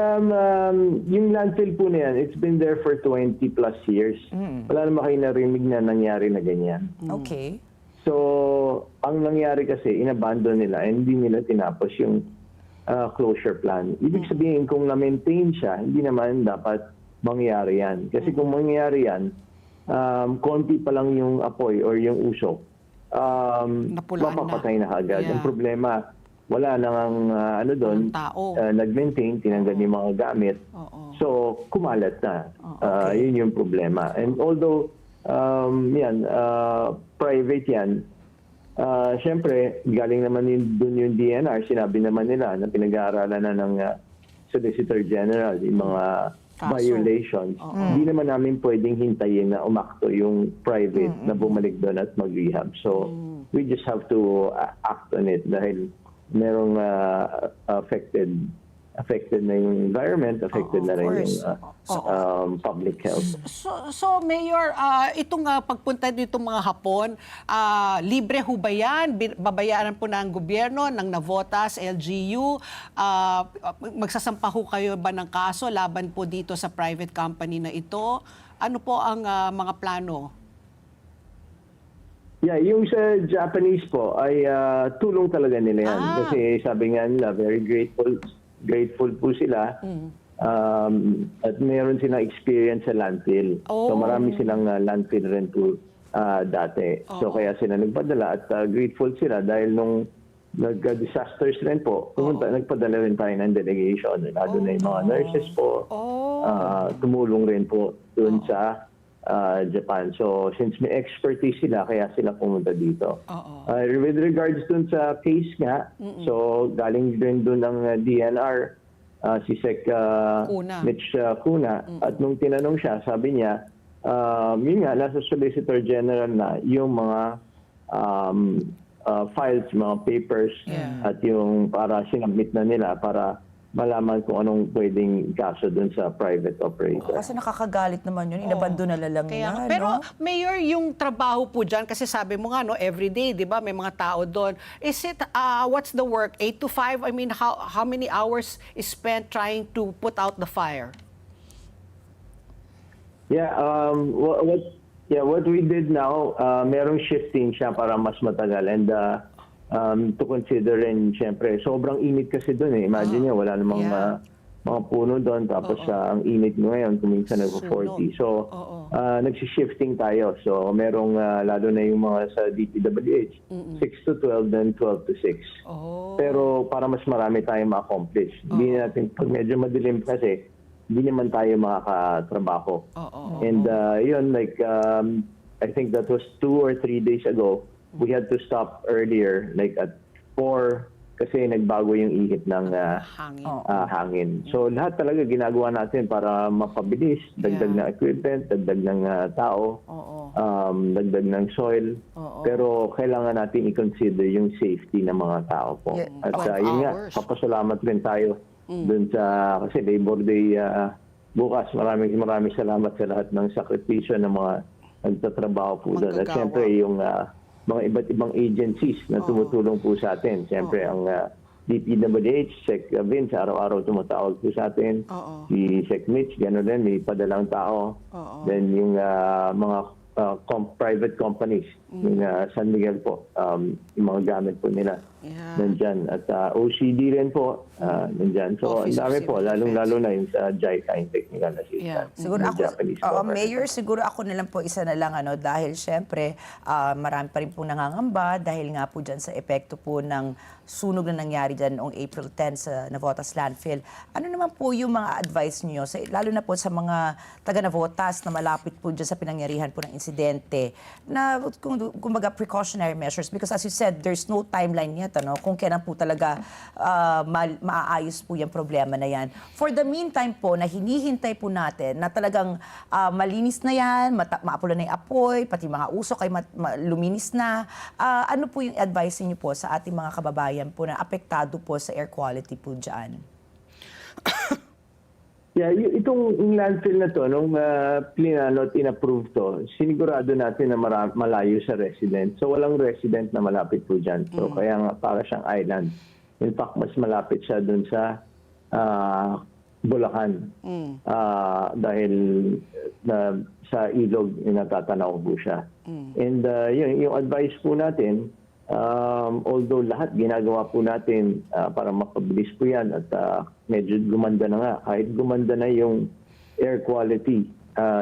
yung landfill po na yan, it's been there for 20 plus years. Wala naman kayo narinig na nangyari na ganyan. Okay. So, ang nangyari kasi, inabandon nila and hindi nila tinapos yung closure plan. Ibig sabihin, kung na-maintain siya, hindi naman dapat mangyari yan. Kasi kung mangyari yan, konti pa lang yung apoy or yung usok, Napulaan mapapatay na agad. Yeah. Ang problema, wala nang doon, tao. nag-maintain, tinanggal yung mga gamit. So, kumalat na. Yun yung problema. And although, private yan, syempre, galing naman dun yung DNR, sinabi naman nila na pinag-aaralan na ng Solicitor General yung mga violations. Hindi naman namin pwedeng hintayin na umakto yung private na bumalik doon at mag-rehab. So, we just have to act on it dahil merong affected affected na yung environment, affected na rin course. yung public health. So Mayor, itong pagpunta dito mga hapon, libre ho ba yan? Babayaran po ng gobyerno, ng Navotas, LGU? Magsasampa ho kayo ba ng kaso laban po dito sa private company na ito? Ano po ang mga plano? Yeah, yung sa Japanese po ay tulong talaga nila yan. Kasi sabi nga nila, very grateful po sila. At meron silang experience sa landfill. So marami silang landfill rin po dati. So kaya sila nagpadala at grateful sila dahil nung nag-disasters rin po, nagpadala rin tayo ng delegation. Lalo na yung mga nurses po. Tumulong rin po dun sa Japan. So, since may expertise sila, kaya sila pumunta dito. With regards dun sa case nga, so galing din dun ng DNR, si Sec Mitch Cuna, at nung tinanong siya, sabi niya, yun nga, nasa Solicitor General na yung mga files, mga papers, at yung para sinabit na nila para malaman kung anong pwedeng kaso dun sa private operator. Kasi nakakagalit naman yun, inabando na lang nila. Pero no? Mayor, yung trabaho po dyan, kasi sabi mo nga, no, everyday, di ba, may mga tao doon. Is it, what's the work? 8 to 5? I mean, how many hours is spent trying to put out the fire? Yeah, what we did now, merong shifting siya para mas matagal. And to consider rin, syempre, sobrang init kasi doon eh. Imagine niyo, wala namang mga puno doon. Tapos ang init ngayon, kuminsan nag-40. So, nagsishifting tayo. So, merong, lalo na yung mga sa DPWH, 6 to 12, then 12 to 6. Pero para mas marami tayong ma-accomplish. Hindi natin, pag medyo madilim kasi, hindi naman tayo makakatrabaho. And yun, like, I think that was 2 or 3 days ago, we had to stop earlier, like at 4, kasi nagbago yung ihip ng hangin. So lahat talaga ginagawa natin para mapabilis, dagdag ng equipment, dagdag ng tao, dagdag ng soil. Pero kailangan natin i-consider yung safety ng mga tao po. At yun nga, papasalamat rin tayo dun sa, kasi Labor Day bukas. Maraming salamat sa lahat ng sakripisyo ng mga nagtatrabaho po doon. At syempre yung mga iba't ibang agencies na tumutulong po sa atin. Siyempre, ang DPWH, Sec Vince, araw-araw tumatawag po sa atin. Si Sec Mitch, gano'n din, may padalang tao. Then yung mga private companies, yung San Miguel po, yung mga gamit po nila, nandyan. At OCD rin po, nandyan. So, ang dami po, lalong-lalo na yung sa JICA, yung technical assistance. Siguro ako, Mayor, siguro ako na lang po isa na lang, dahil syempre, marami pa rin po nangangamba dahil nga po dyan sa epekto po ng sunog na nangyari dyan noong April 10 sa Navotas Landfill. Ano naman po yung mga advice niyo, lalo na po sa mga taga-Navotas na malapit po dyan sa pinangyarihan po ng insidente, na kumbaga precautionary measures, because as you said, there's no timeline yet, kung kailan po talaga maaayos po yung problema na yan. For the meantime po, na hinihintay po natin na talagang malinis na yan, maapula na yung apoy, pati mga usok ay luminis na, ano po yung advice niyo po sa ating mga kababayan po na apektado po sa air quality po dyan? Yeah, itong landfill na to, nung plinano at in-approve to, sinigurado natin na malayo sa resident. So walang resident na malapit po dyan. So kaya nga para siyang island. In fact, mas malapit siya dun sa Bulacan. Dahil sa ilog natatanaw po siya. And yung advice po natin, although lahat ginagawa po natin para mapabilis po yan at medyo gumanda na nga. Kahit gumanda na yung air quality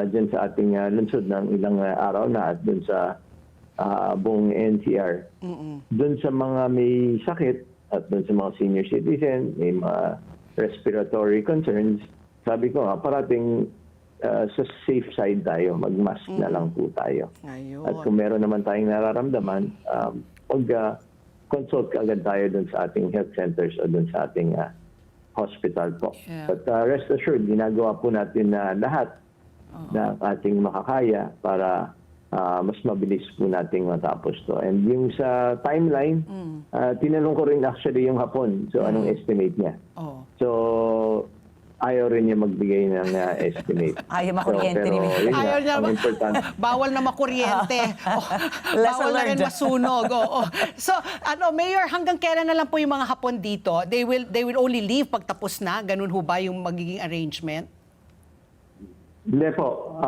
dyan sa ating lungsod ng ilang araw na at dun sa buong NCR. Dun sa mga may sakit at dun sa mga senior citizen, may mga respiratory concerns, sabi ko parating sa safe side tayo, mag-mask na lang po tayo. At kung meron naman tayong nararamdaman, consult agad tayo dun sa ating health centers o dun sa ating hospital po. But rest assured, ginagawa po natin na lahat na ating makakaya para mas mabilis po nating matapos to. And yung sa timeline, tinanong ko rin actually yung hapon. So anong estimate niya? Oh. So ayaw rin niya magbigay ng estimate. Ayaw makuryente ni Mayor. yun nga, Ayaw niya, ang importante. bawal na makuryente. Lesson Bawal na rin learned. masunog. So, Mayor, hanggang kailan na lang po yung mga Hapon dito? They will only leave pag tapos na? Ganun ho ba yung magiging arrangement? Hindi po.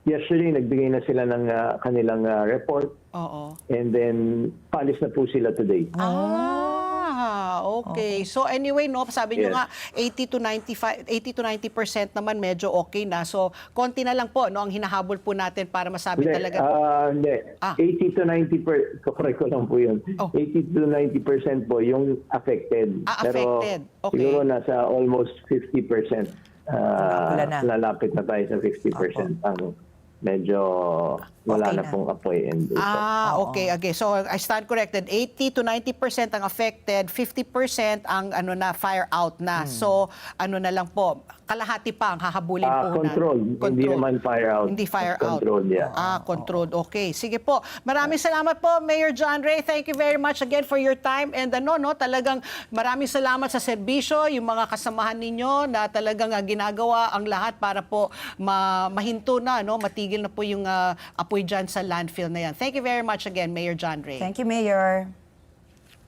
Yesterday, nagbigay na sila ng kanilang report. Oo. And then, paalis na po sila today. Okay. So anyway, no, sabi niyo Yes. nga 80 to 90% naman medyo okay na. So konti na lang po no ang hinahabol po natin para masabi Hindi, talaga. hindi. 80 to 90%, correct ko lang po yun. Oh. 80 to 90% po yung affected. Affected. Pero Okay. siguro nasa almost 50%. Wala na. Lalapit na tayo sa 50%. Ang medyo wala Okay na na. pong apoy and dito. Okay. So I stand corrected. 80 to 90% ang affected, 50% ang fire out na. So na lang po, kalahati pa ang hahabulin po Controlled. Hindi naman fire out. Hindi fire out. Controlled, yeah. Controlled. Okay. Sige po. Maraming salamat po, Mayor John Ray. Thank you very much again for your time. And talagang maraming salamat sa serbisyo, yung mga kasamahan ninyo na talagang ginagawa ang lahat para po mahinto na, matigil na po yung apoy dyan sa landfill na yan. Thank you very much again, Mayor John Ray. Thank you, Mayor.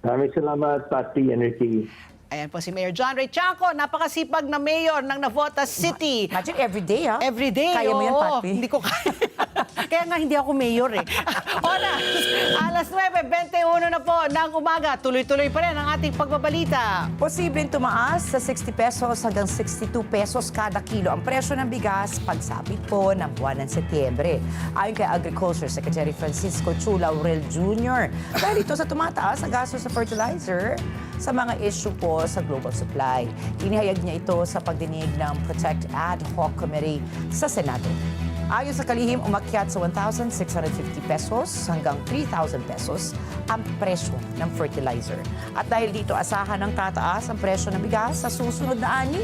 Maraming salamat, Pati Energy. Ayan po si Mayor John Ray Chanco, napakasipag na mayor ng Navotas City. Imagine everyday, ha? Every day. Kaya mo yan, oo. Patty? Hindi ko kaya. Kaya nga hindi ako mayor eh. Oras, alas 9:21 na po ng umaga. Tuloy-tuloy pa rin ang ating pagbabalita. Posibleng tumaas sa 60 pesos hanggang 62 pesos kada kilo ang presyo ng bigas pagsapit po ng buwan ng Setyembre. Ayon kay Agriculture Secretary Francisco Chu Laurel Jr. Dahil ito sa tumataas na gastos sa fertilizer sa mga issue po sa global supply. Inihayag niya ito sa pagdinig ng Protect Ad Hoc Committee sa Senado. Ayon sa kalihim, umakyat sa 1,650 pesos hanggang 3,000 pesos ang presyo ng fertilizer. At dahil dito asahan ng tataas ang presyo ng bigas sa susunod na ani.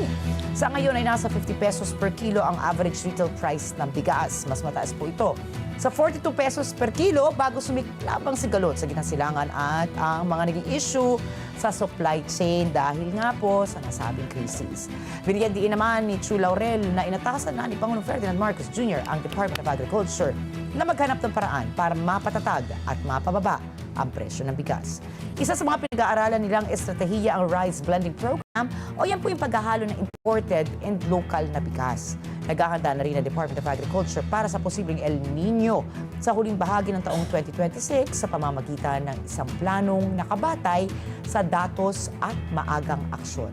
Sa ngayon ay nasa 50 pesos per kilo ang average retail price ng bigas. Mas mataas po ito sa 42 pesos per kilo bago sumiklabang sigalot sa ginasilangan at ang mga naging issue sa supply chain dahil nga po sa nasabing krisis. Binigyan diin naman ni Chu Laurel na inatasan na ni Pangulong Ferdinand Marcos Jr. ang Department of Agriculture na maghanap ng paraan para mapatatag at mapababa ang presyo ng bigas. Isa sa mga pinag-aaralan nilang estratehiya ang Rice Blending Program o yan po yung paghahalo ng imported and local na bigas. Naghahanda na rin ang Department of Agriculture para sa posibleng El Nino sa huling bahagi ng taong 2026 sa pamamagitan ng isang planong nakabatay sa datos at maagang aksyon.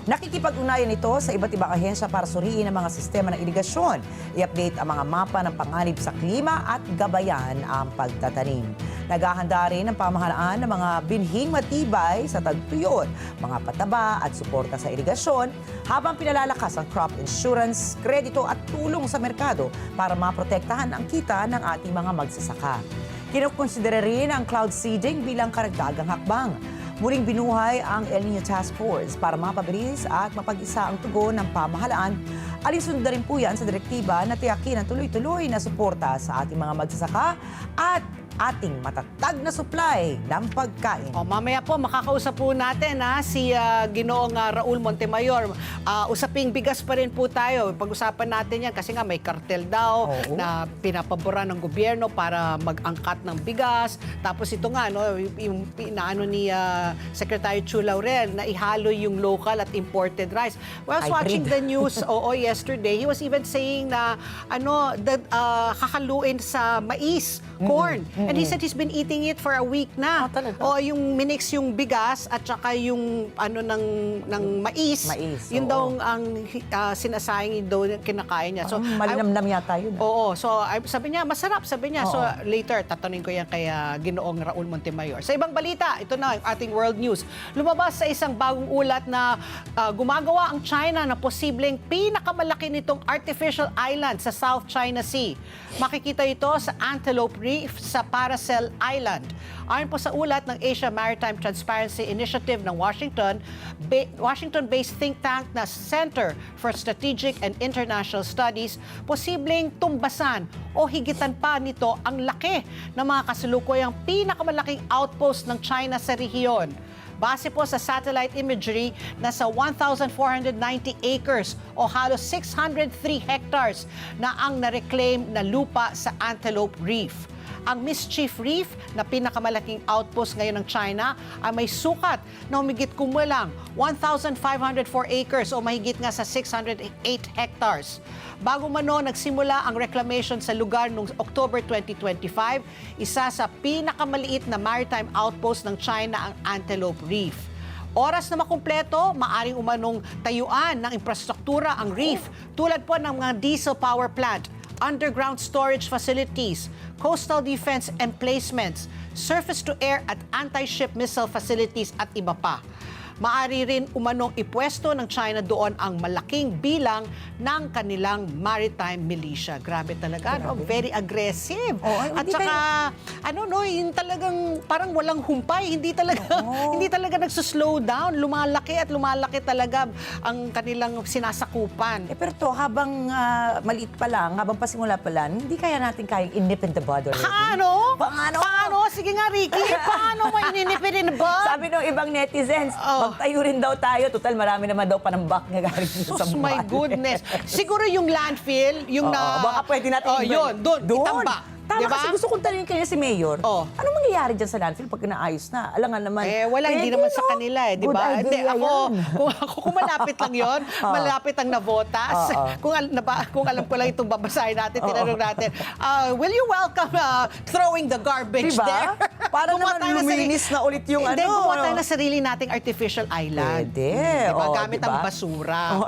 Nakikipag-ugnayan ito sa iba't ibang ahensya para suriin ang mga sistema ng irigasyon, i-update ang mga mapa ng panganib sa klima at gabayan ang pagtatanim. Naghahanda rin ang pamahalaan ng mga binhing matibay sa tagtuyot, mga pataba at suporta sa irigasyon habang pinalalakas ang crop insurance, kredito at tulong sa merkado para maprotektahan ang kita ng ating mga magsasaka. Kinukonsidera rin ang cloud seeding bilang karagdagang hakbang. Muling binuhay ang El Nino Task Force para mapabilis at mapag-isa ang tugon ng pamahalaan. Alinsunod na rin po yan sa direktiba na tiyakin ang tuloy-tuloy na suporta sa ating mga magsasaka at ating matatag na supply ng pagkain. Mamaya po, makakausap po natin si Ginoong Raul Montemayor. Usaping bigas pa rin po tayo. Pag-usapan natin yan kasi nga may kartel daw na pinapabura ng gobyerno para mag-angkat ng bigas. Tapos ito nga, yung pinaano ni Secretary Chu Laurel na ihalo yung local at imported rice. Well, I was watching the news yesterday. He was even saying na kakaluin sa mais, corn. And he said he's been eating it for a week na. Yung minix yung bigas at saka yung ng mais. Yun daw ang sinasayang daw kinakain niya. So malinamnam yata yun. So sabi niya, masarap, sabi niya. So later, tatanungin ko yan kay Ginoong Raul Montemayor. Sa ibang balita, ito na yung ating world news. Lumabas sa isang bagong ulat na gumagawa ang China na posibleng pinakamalaki nitong artificial island sa South China Sea. Makikita ito sa Antelope Reef sa Paracel Island. Ayon po sa ulat ng Asia Maritime Transparency Initiative ng Washington-based think tank na Center for Strategic and International Studies, posibleng tumbasan o higitan pa nito ang laki ng mga kasalukuyang pinakamalaking outpost ng China sa rehiyon. Base po sa satellite imagery, nasa 1,490 acres o halos 603 hectares na ang na-reclaim na lupa sa Antelope Reef. Ang Mischief Reef na pinakamalaking outpost ngayon ng China ay may sukat na humigit kumulang 1,504 acres o mahigit nga sa 608 hectares. Bago mano nagsimula ang reclamation sa lugar noong October 2025, isa sa pinakamaliit na maritime outpost ng China ang Antelope Reef. Oras na makumpleto, maaring umanong tayuan ng infrastruktura ang reef tulad po ng mga diesel power plant, underground storage facilities, coastal defense emplacements, surface-to-air at anti-ship missile facilities at iba pa. Maari rin umanong ipwesto ng China doon ang malaking bilang ng kanilang maritime militia. Grabe talaga, no? Very aggressive. At saka, yung talagang parang walang humpay. Hindi talaga nagsuslow down. Lumalaki at lumalaki talaga ang kanilang sinasakupan. Pero to, habang maliit pa lang, habang pasimula pa lang, hindi kaya natin kayang inip in the bud already. Paano? Paano? Sige nga, Ricky. Paano mo ininipin in the bud? Sabi ng ibang netizens, magtayo rin daw tayo. Total, marami naman daw panambak na galing sa Oh my goodness. Siguro yung landfill, yung baka pwede natin doon, itamba. Tama, diba? kasi gusto kong tanongin kanya si Mayor. Anong mangyayari dyan sa landfill pag naayos na? Alangan naman. Hindi naman sa kanila di ba? Good idea yan. Kung malapit lang yon, malapit ang navotas. Kung alam ko lang itong babasahin natin, tinanong natin, will you welcome throwing the garbage there? Para naman luminis na ulit yung Hindi, gumawa tayo na sarili nating artificial island. Pwede. Diba? Gamit ang basura.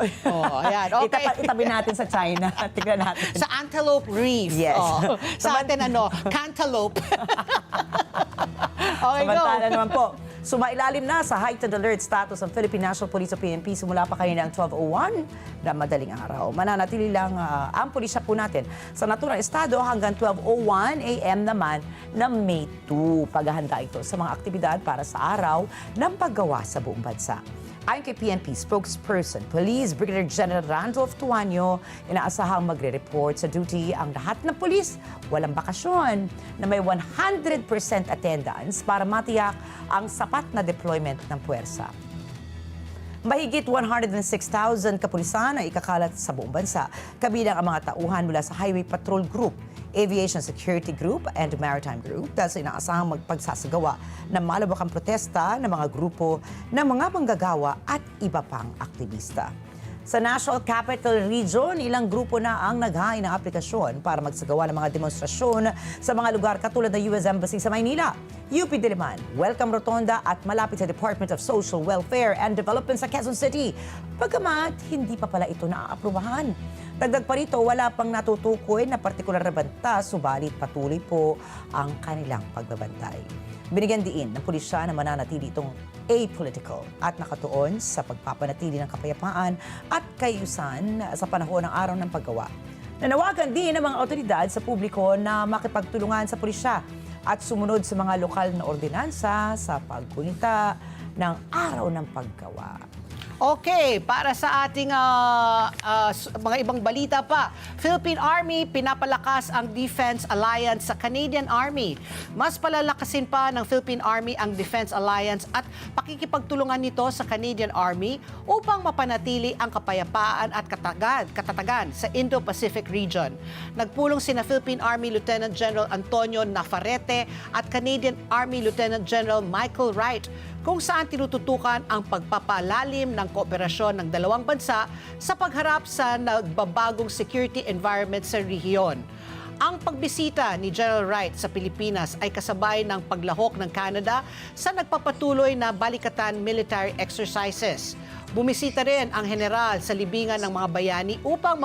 Ayan. Okay. Itabi natin sa China. Tignan natin. Sa Antelope Reef. Yes. Sa atin, cantaloupe. Okay, Samantala go. naman po, sumailalim na sa heightened alert status ang Philippine National Police o PNP simula pa kanina ang 12:01 na madaling araw. Mananatili lang ang pulisya po natin sa naturang estado hanggang 12:01 a.m. naman na May 2. Paghahanda ito sa mga aktibidad para sa araw ng paggawa sa buong bansa. Ayon kay PNP spokesperson, Police Brigadier General Randolph Tuanyo, inaasahang magre-report sa duty ang lahat ng pulis, walang bakasyon, na may 100% attendance para matiyak ang sapat na deployment ng puwersa. Mahigit 106,000 kapulisan ang ikakalat sa buong bansa, kabilang ang mga tauhan mula sa Highway Patrol Group, Aviation Security Group, and Maritime Group dahil sa inaasahang magpagsasagawa ng malawakang protesta ng mga grupo ng mga manggagawa at iba pang aktivista. Sa National Capital Region, ilang grupo na ang naghain ng aplikasyon para magsagawa ng mga demonstrasyon sa mga lugar katulad ng US Embassy sa Maynila, UP Diliman, Welcome Rotonda at malapit sa Department of Social Welfare and Development sa Quezon City. Pagkamat, hindi pa pala ito naaaprubahan. Dagdag pa rito, wala pang natutukoy na partikular na banta, subalit patuloy po ang kanilang pagbabantay. Binigyan diin ng pulisya na mananatili itong apolitical at nakatuon sa pagpapanatili ng kapayapaan at kaayusan sa panahon ng araw ng paggawa. Nanawagan din ng mga otoridad sa publiko na makipagtulungan sa pulisya at sumunod sa mga lokal na ordinansa sa paggunita ng araw ng paggawa. Okay, para sa ating mga ibang balita pa, Philippine Army pinapalakas ang Defense Alliance sa Canadian Army. Mas palalakasin pa ng Philippine Army ang Defense Alliance at pakikipagtulungan nito sa Canadian Army upang mapanatili ang kapayapaan at katatagan sa Indo-Pacific region. Nagpulong sina Philippine Army Lieutenant General Antonio Nafarrete at Canadian Army Lieutenant General Michael Wright kung saan tinututukan ang pagpapalalim ng kooperasyon ng dalawang bansa sa pagharap sa nagbabagong security environment sa rehiyon. Ang pagbisita ni General Wright sa Pilipinas ay kasabay ng paglahok ng Canada sa nagpapatuloy na balikatan military exercises. Bumisita rin ang general sa libingan ng mga bayani upang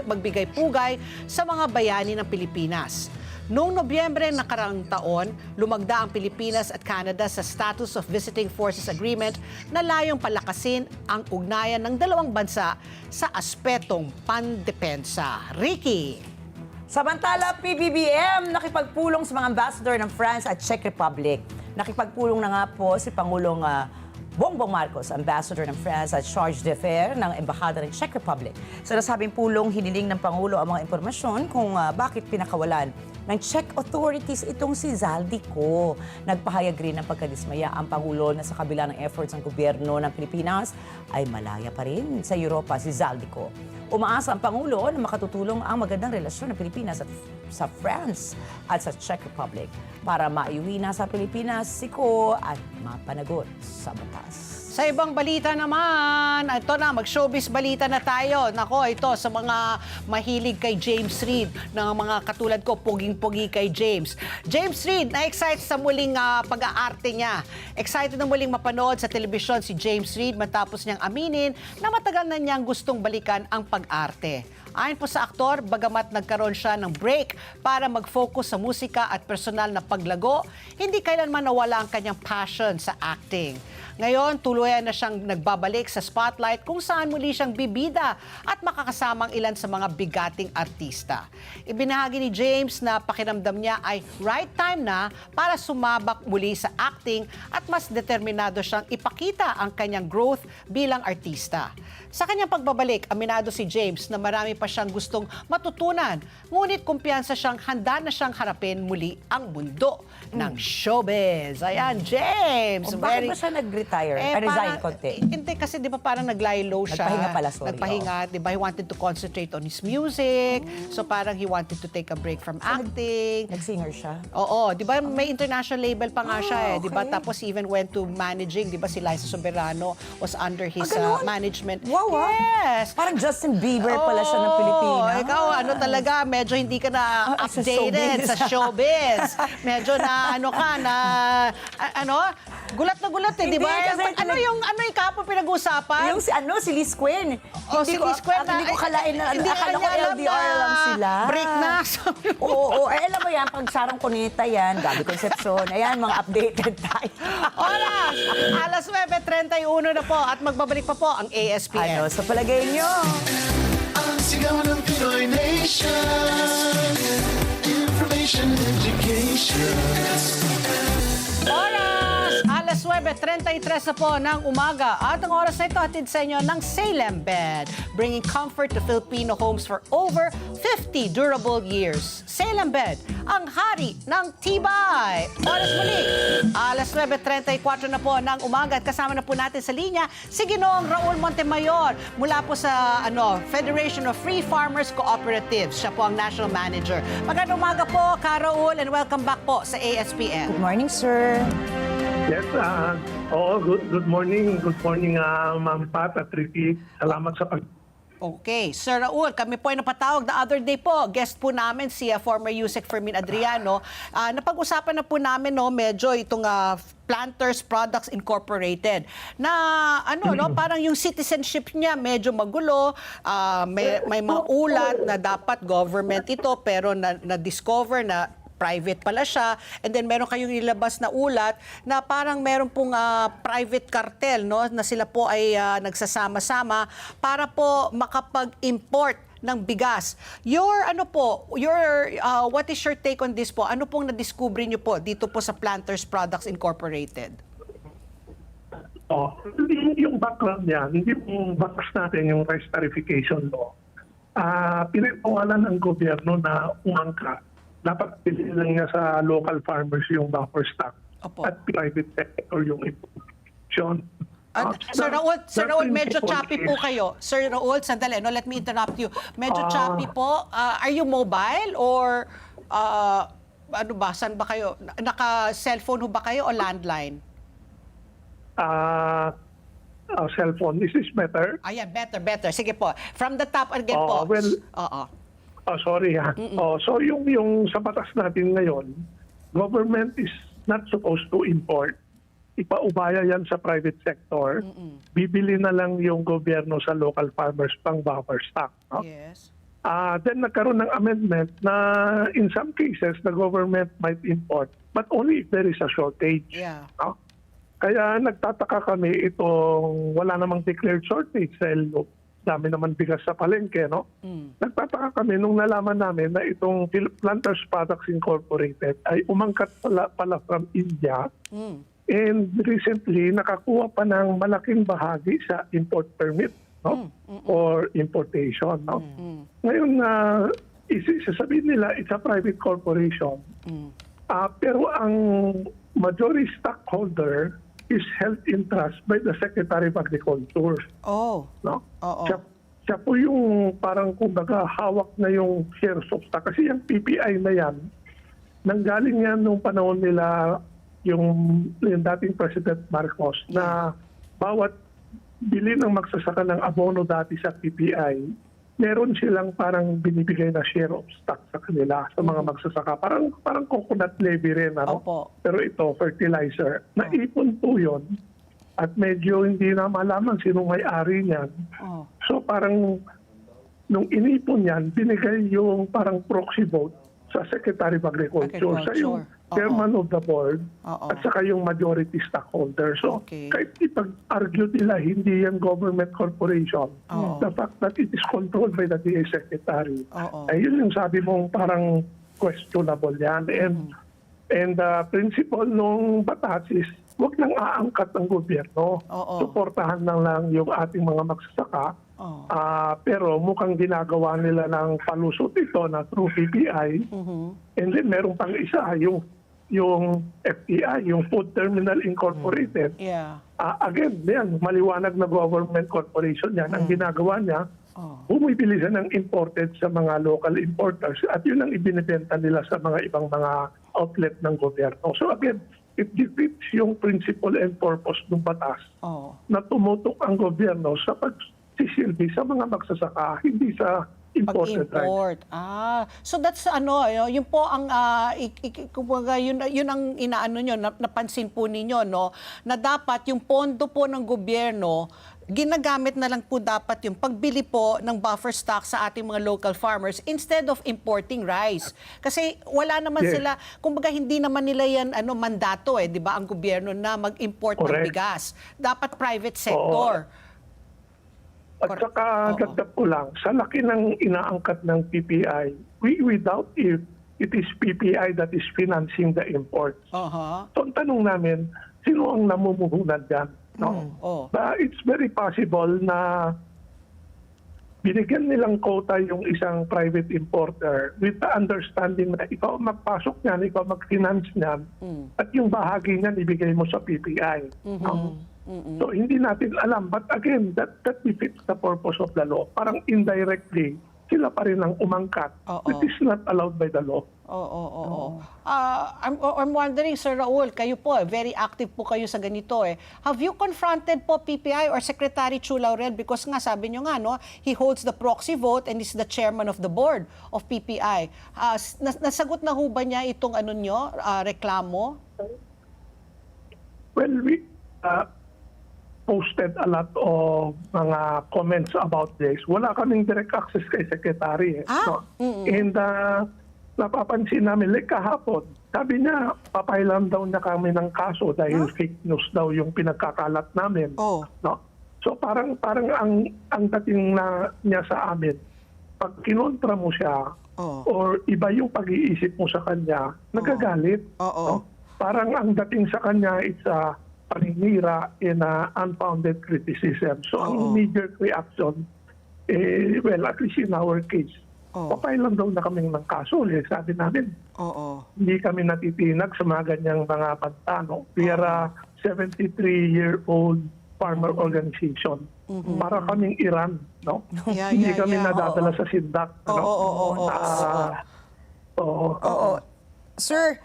magbigay pugay sa mga bayani ng Pilipinas. Noong Nobyembre nakaraang taon, lumagda ang Pilipinas at Canada sa Status of Visiting Forces Agreement na layong palakasin ang ugnayan ng dalawang bansa sa aspetong pandepensa. Ricky! Samantala, PBBM nakipagpulong sa mga ambassador ng France at Czech Republic. Nakipagpulong na nga po si Pangulong Bongbong Marcos, ambassador ng France at charge d'affaires ng Embahada ng Czech Republic. Sa nasabing pulong, hiniling ng Pangulo ang mga impormasyon kung bakit pinakawalan ng Czech authorities itong si Zaldico. Nagpahayag rin ng pagkadismaya ang Pangulo na sa kabila ng efforts ng gobyerno ng Pilipinas ay malaya pa rin sa Europa si Zaldico. Umaasa ang Pangulo na makatutulong ang magandang relasyon ng Pilipinas at sa France at sa Czech Republic para maiuwi na sa Pilipinas si Ko at mapanagot sa batas. Sa ibang balita naman, ito na, mag-showbiz balita na tayo. Nako, ito sa mga mahilig kay James Reid, ng mga katulad ko, puging-pugi kay James. James Reid, na-excite sa muling pag-aarte niya. Excited na muling mapanood sa telebisyon si James Reid matapos niyang aminin na matagal na niyang gustong balikan ang pag-arte. Ayon po sa aktor, bagamat nagkaroon siya ng break para mag-focus sa musika at personal na paglago, hindi kailanman nawala ang kanyang passion sa acting. Ngayon, tuluyan na siyang nagbabalik sa spotlight kung saan muli siyang bibida at makakasamang ilan sa mga bigating artista. Ibinahagi ni James na pakiramdam niya ay right time na para sumabak muli sa acting at mas determinado siyang ipakita ang kanyang growth bilang artista. Sa kanyang pagbabalik, aminado si James na marami pa siyang gustong matutunan, ngunit kumpiyansa siyang handa na siyang harapin muli ang mundo ng showbiz. Ayan, James! O bakit ba siya nag-retire? Resign konti? Hindi, kasi di ba parang nag-lie low siya. Nagpahinga pala, sorry. Nagpahinga, di ba? He wanted to concentrate on his music. So parang he wanted to take a break from acting. Nag-singer siya? Oo, di ba? May international label pa nga siya eh. Di ba? Okay. Tapos he even went to managing. Di ba si Liza Soberano was under his ganun? management. Wow, Yes! Parang Justin Bieber pala siya ng Pilipinas. Ikaw, ano talaga, medyo hindi ka na sa updated showbiz. sa showbiz. Medyo na, gulat na gulat eh, di ba? Hindi, kasi Ano yung kahapon pinag-uusapan? Yung si Liz Quinn. Si Liz Quinn Hindi ko kalain na, hindi akala ko niya alam LDR na lang sila. break na. Oo, alam mo yan, pag Sarong Cuneta yan, Gabi Concepcion, ayan, mga updated tayo. Oras! Alas 9:31 na po at magbabalik pa po ang ASPN. Ano, sa palagay nyo? Ang sigaw ng Pinoy Nation. Information and education. Oras! Alas 9:33 na po ng umaga. At ang oras na ito hatid sa inyo ng Salem Bed, bringing comfort to Filipino homes for over 50 durable years. Salem Bed, ang hari ng tibay. Oras muli, alas 9:34 na po ng umaga at kasama na po natin sa linya si Ginoong Raul Montemayor mula po sa Federation of Free Farmers Cooperatives. Siya po ang National Manager. Magandang umaga po, Ka Raul, and welcome back po sa ASPN. Good morning, sir. Yes, good morning. Good morning, Ma'am Pat at Ricky. Salamat sa pag... Okay. Sir Raul, kami po ay napatawag the other day po. Guest po namin si former Yusek Fermin Adriano. Napag-usapan na po namin medyo itong Planters Products Incorporated na parang yung citizenship niya medyo magulo, may mga ulat na dapat government ito pero na-discover na private pala siya, and then meron kayong nilabas na ulat na parang meron pong private cartel na sila po ay nagsasama-sama para po makapag-import ng bigas. What is your take on this po? Ano pong na-discover niyo po dito po sa Planters Products Incorporated? Yung background niya, hindi pong batas natin yung rice tarification law. Pinagpawalan ng gobyerno na umangka. Dapat bilhin lang niya sa local farmers yung buffer stock. Opo. At private sector yung importation. Sir Raul, medyo choppy po kayo. Sir Raul, sandali, let me interrupt you. Medyo choppy po. Are you mobile or saan ba kayo? Naka-cellphone ho ba kayo o landline? Cellphone. Is this better? Ayan, better. Sige po. From the top again po. Sorry ha. So yung sa batas natin ngayon, government is not supposed to import. Ipaubaya yan sa private sector. Bibili na lang yung gobyerno sa local farmers pang buffer stock. No? Yes. Then nagkaroon ng amendment na in some cases the government might import but only if there is a shortage. Yeah. No? Kaya nagtataka kami itong wala namang declared shortage sa LO. dami naman bigas sa palengke, no? Nagtataka kami nung nalaman namin na itong Planters Products Incorporated ay umangkat pala from India. And recently, nakakuha pa ng malaking bahagi sa import permit, no? Or importation, no? Ngayon, isasabihin nila, it's a private corporation. Pero ang majority stockholder is held in trust by the Secretary of Agriculture. Oh. No? Oo. Siya po yung parang kumbaga hawak na yung shares of stock. Kasi yung PPI na yan, nanggaling yan nung panahon nila yung dating President Marcos na bawat bili ng magsasaka ng abono dati sa PPI, meron silang parang binibigay na share of stock sa kanila, sa mga magsasaka. Parang coconut levy rin, ano? Opo. Pero ito, fertilizer. Naipon po yun at medyo hindi na malaman sinong may-ari niyan. So parang nung inipon yan, binigay yung parang proxy vote sa Secretary of Agriculture. Sa yung chairman of the board at saka yung majority stockholder. So kahit ipag-argue nila hindi yan government corporation, the fact that it is controlled by the DA Secretary, ay yun yung sabi mong parang questionable yan. And the principle nung batas is huwag nang aangkat ng gobyerno. Suportahan lang yung ating mga magsasaka. Pero mukhang ginagawa nila ng palusot ito na through PPI. And then meron pang isa, yung FTI, yung Food Terminal Incorporated. Again, yan, maliwanag na government corporation yan. Ang ginagawa niya, bumibili siya ng imported sa mga local importers at yun ang ibinibenta nila sa mga ibang mga outlet ng gobyerno. So again, it defeats yung principle and purpose ng batas na tumutok ang gobyerno sa pagsisilbi sa mga magsasaka, hindi sa imported rice. So that's yun po ang kumbaga yun ang inaano nyo, napansin po ninyo, no, na dapat yung pondo po ng gobyerno ginagamit na lang po dapat yung pagbili po ng buffer stock sa ating mga local farmers instead of importing rice. Kasi wala naman sila, kumbaga hindi naman nila yan mandato di ba, ang gobyerno na mag-import ng bigas. Dapat private sector. At saka dagdag ko lang, sa laki ng inaangkat ng PPI, we doubt if it is PPI that is financing the imports. So ang tanong namin, sino ang namumuhunan dyan? No? It's very possible na binigyan nilang quota yung isang private importer with the understanding na ikaw magpasok niyan, ikaw mag-finance niyan, at yung bahagi niyan ibigay mo sa PPI. So hindi natin alam. But again, that defeats the purpose of the law. Parang indirectly, sila pa rin ang umangkat. It is not allowed by the law. I'm wondering, Sir Raul, kayo po, very active po kayo sa ganito. Have you confronted po PPI or Secretary Chu Laurel? Because nga, sabi nyo nga, no, he holds the proxy vote and is the chairman of the board of PPI. Nasagot na ho ba niya itong reklamo? Well, we posted a lot of mga comments about this. Wala kaming direct access kay Secretary. No? And napapansin namin, like kahapon, sabi niya, papailan daw na kami ng kaso dahil fake news daw yung pinagkakalat namin. No? So parang ang dating niya sa amin, pag kinontra mo siya, or iba yung pag-iisip mo sa kanya, nagagalit. No? Parang ang dating sa kanya, it's a paninira in unfounded criticism. So ang knee-jerk reaction, well, at least in our case, papailan daw na kaming ng kaso. Sabi namin, hindi kami natitinag sa mga ganyang mga pantano. We are a 73-year-old farmer organization. Para kaming Iran, no? Hindi kami nadadala sa sindak. Sir,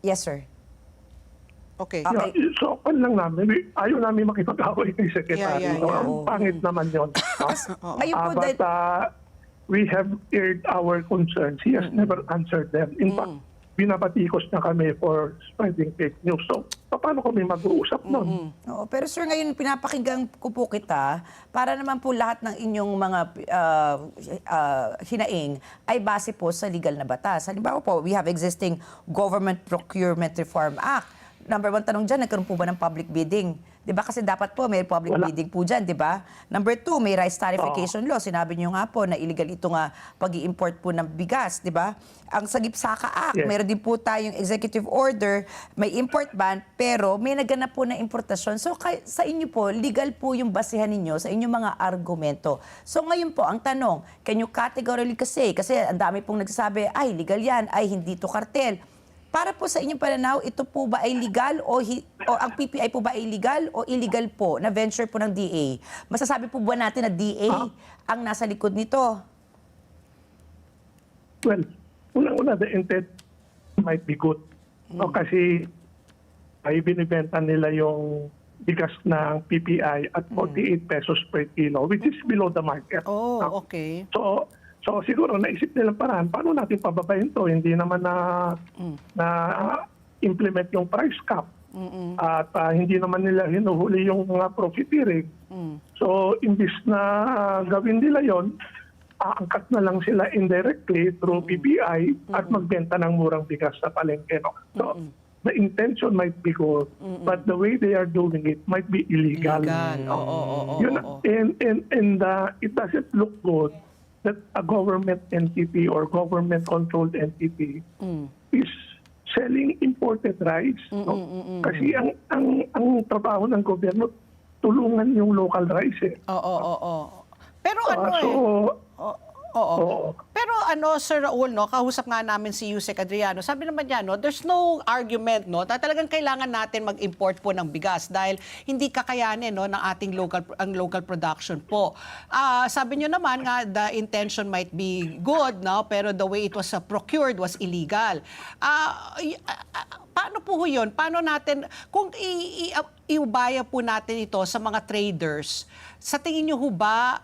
yes, sir. Okay. So, lang namin. Ayaw namin makipag-away kay Secretary. Ang pangit naman yun. But we have aired our concerns. He has never answered them. In fact, binabatikos na kami for spreading fake news. So, paano kami mag-uusap nun? Pero sir, ngayon pinapakinggan ko po kita para naman po lahat ng inyong mga hinaing ay base po sa legal na batas. Halimbawa po, we have existing Government Procurement Reform Act number one tanong dyan, nagkaroon po ba ng public bidding? Di ba? Kasi dapat po may public bidding po dyan, di ba? Number two, may rice tarification law. Sinabi nyo nga po na illegal ito nga pag-i-import po ng bigas, di ba? Ang sa Gipsaka Act, Yes. meron din po tayong executive order, may import ban, pero may naganap po na importasyon. So sa inyo po, legal po yung basihan ninyo sa inyong mga argumento. So ngayon po, ang tanong, can you categorically kasi ang dami pong nagsasabi, ay legal yan, ay hindi to kartel. Para po sa inyong pananaw, ito po ba ay legal o ang PPI po ba ay legal o illegal po na venture po ng DA? Masasabi po ba natin na DA ang nasa likod nito? Well, unang-una, the intent might be good. O, kasi ay binibenta nila yung bigas ng PPI at 48 pesos per kilo, which is below the market. Oh, No? okay. So siguro naisip nilang paraan, paano natin pababayin to? Hindi naman na implement yung price cap. At hindi naman nila hinuhuli yung mga profiteering. So imbis na gawin nila yon, aangkat na lang sila indirectly through PPI at magbenta ng murang bigas sa palengke. No? So the intention might be good, but the way they are doing it might be illegal. And it doesn't look good that a government entity or government-controlled entity is selling imported rice. No? Kasi ang trabaho ng gobyerno, tulungan yung local rice. Pero Pero Sir Raul, no, kausap nga namin si Yusek Adriano, sabi naman niya, no, there's no argument, no, na talagang kailangan natin mag-import po ng bigas dahil hindi kakayanin, no, ng ating local production po. Sabi niyo naman nga, the intention might be good, no, pero the way it was procured was illegal. Paano po yun? Paano natin, kung iubaya po natin ito sa mga traders, sa tingin niyo ho ba,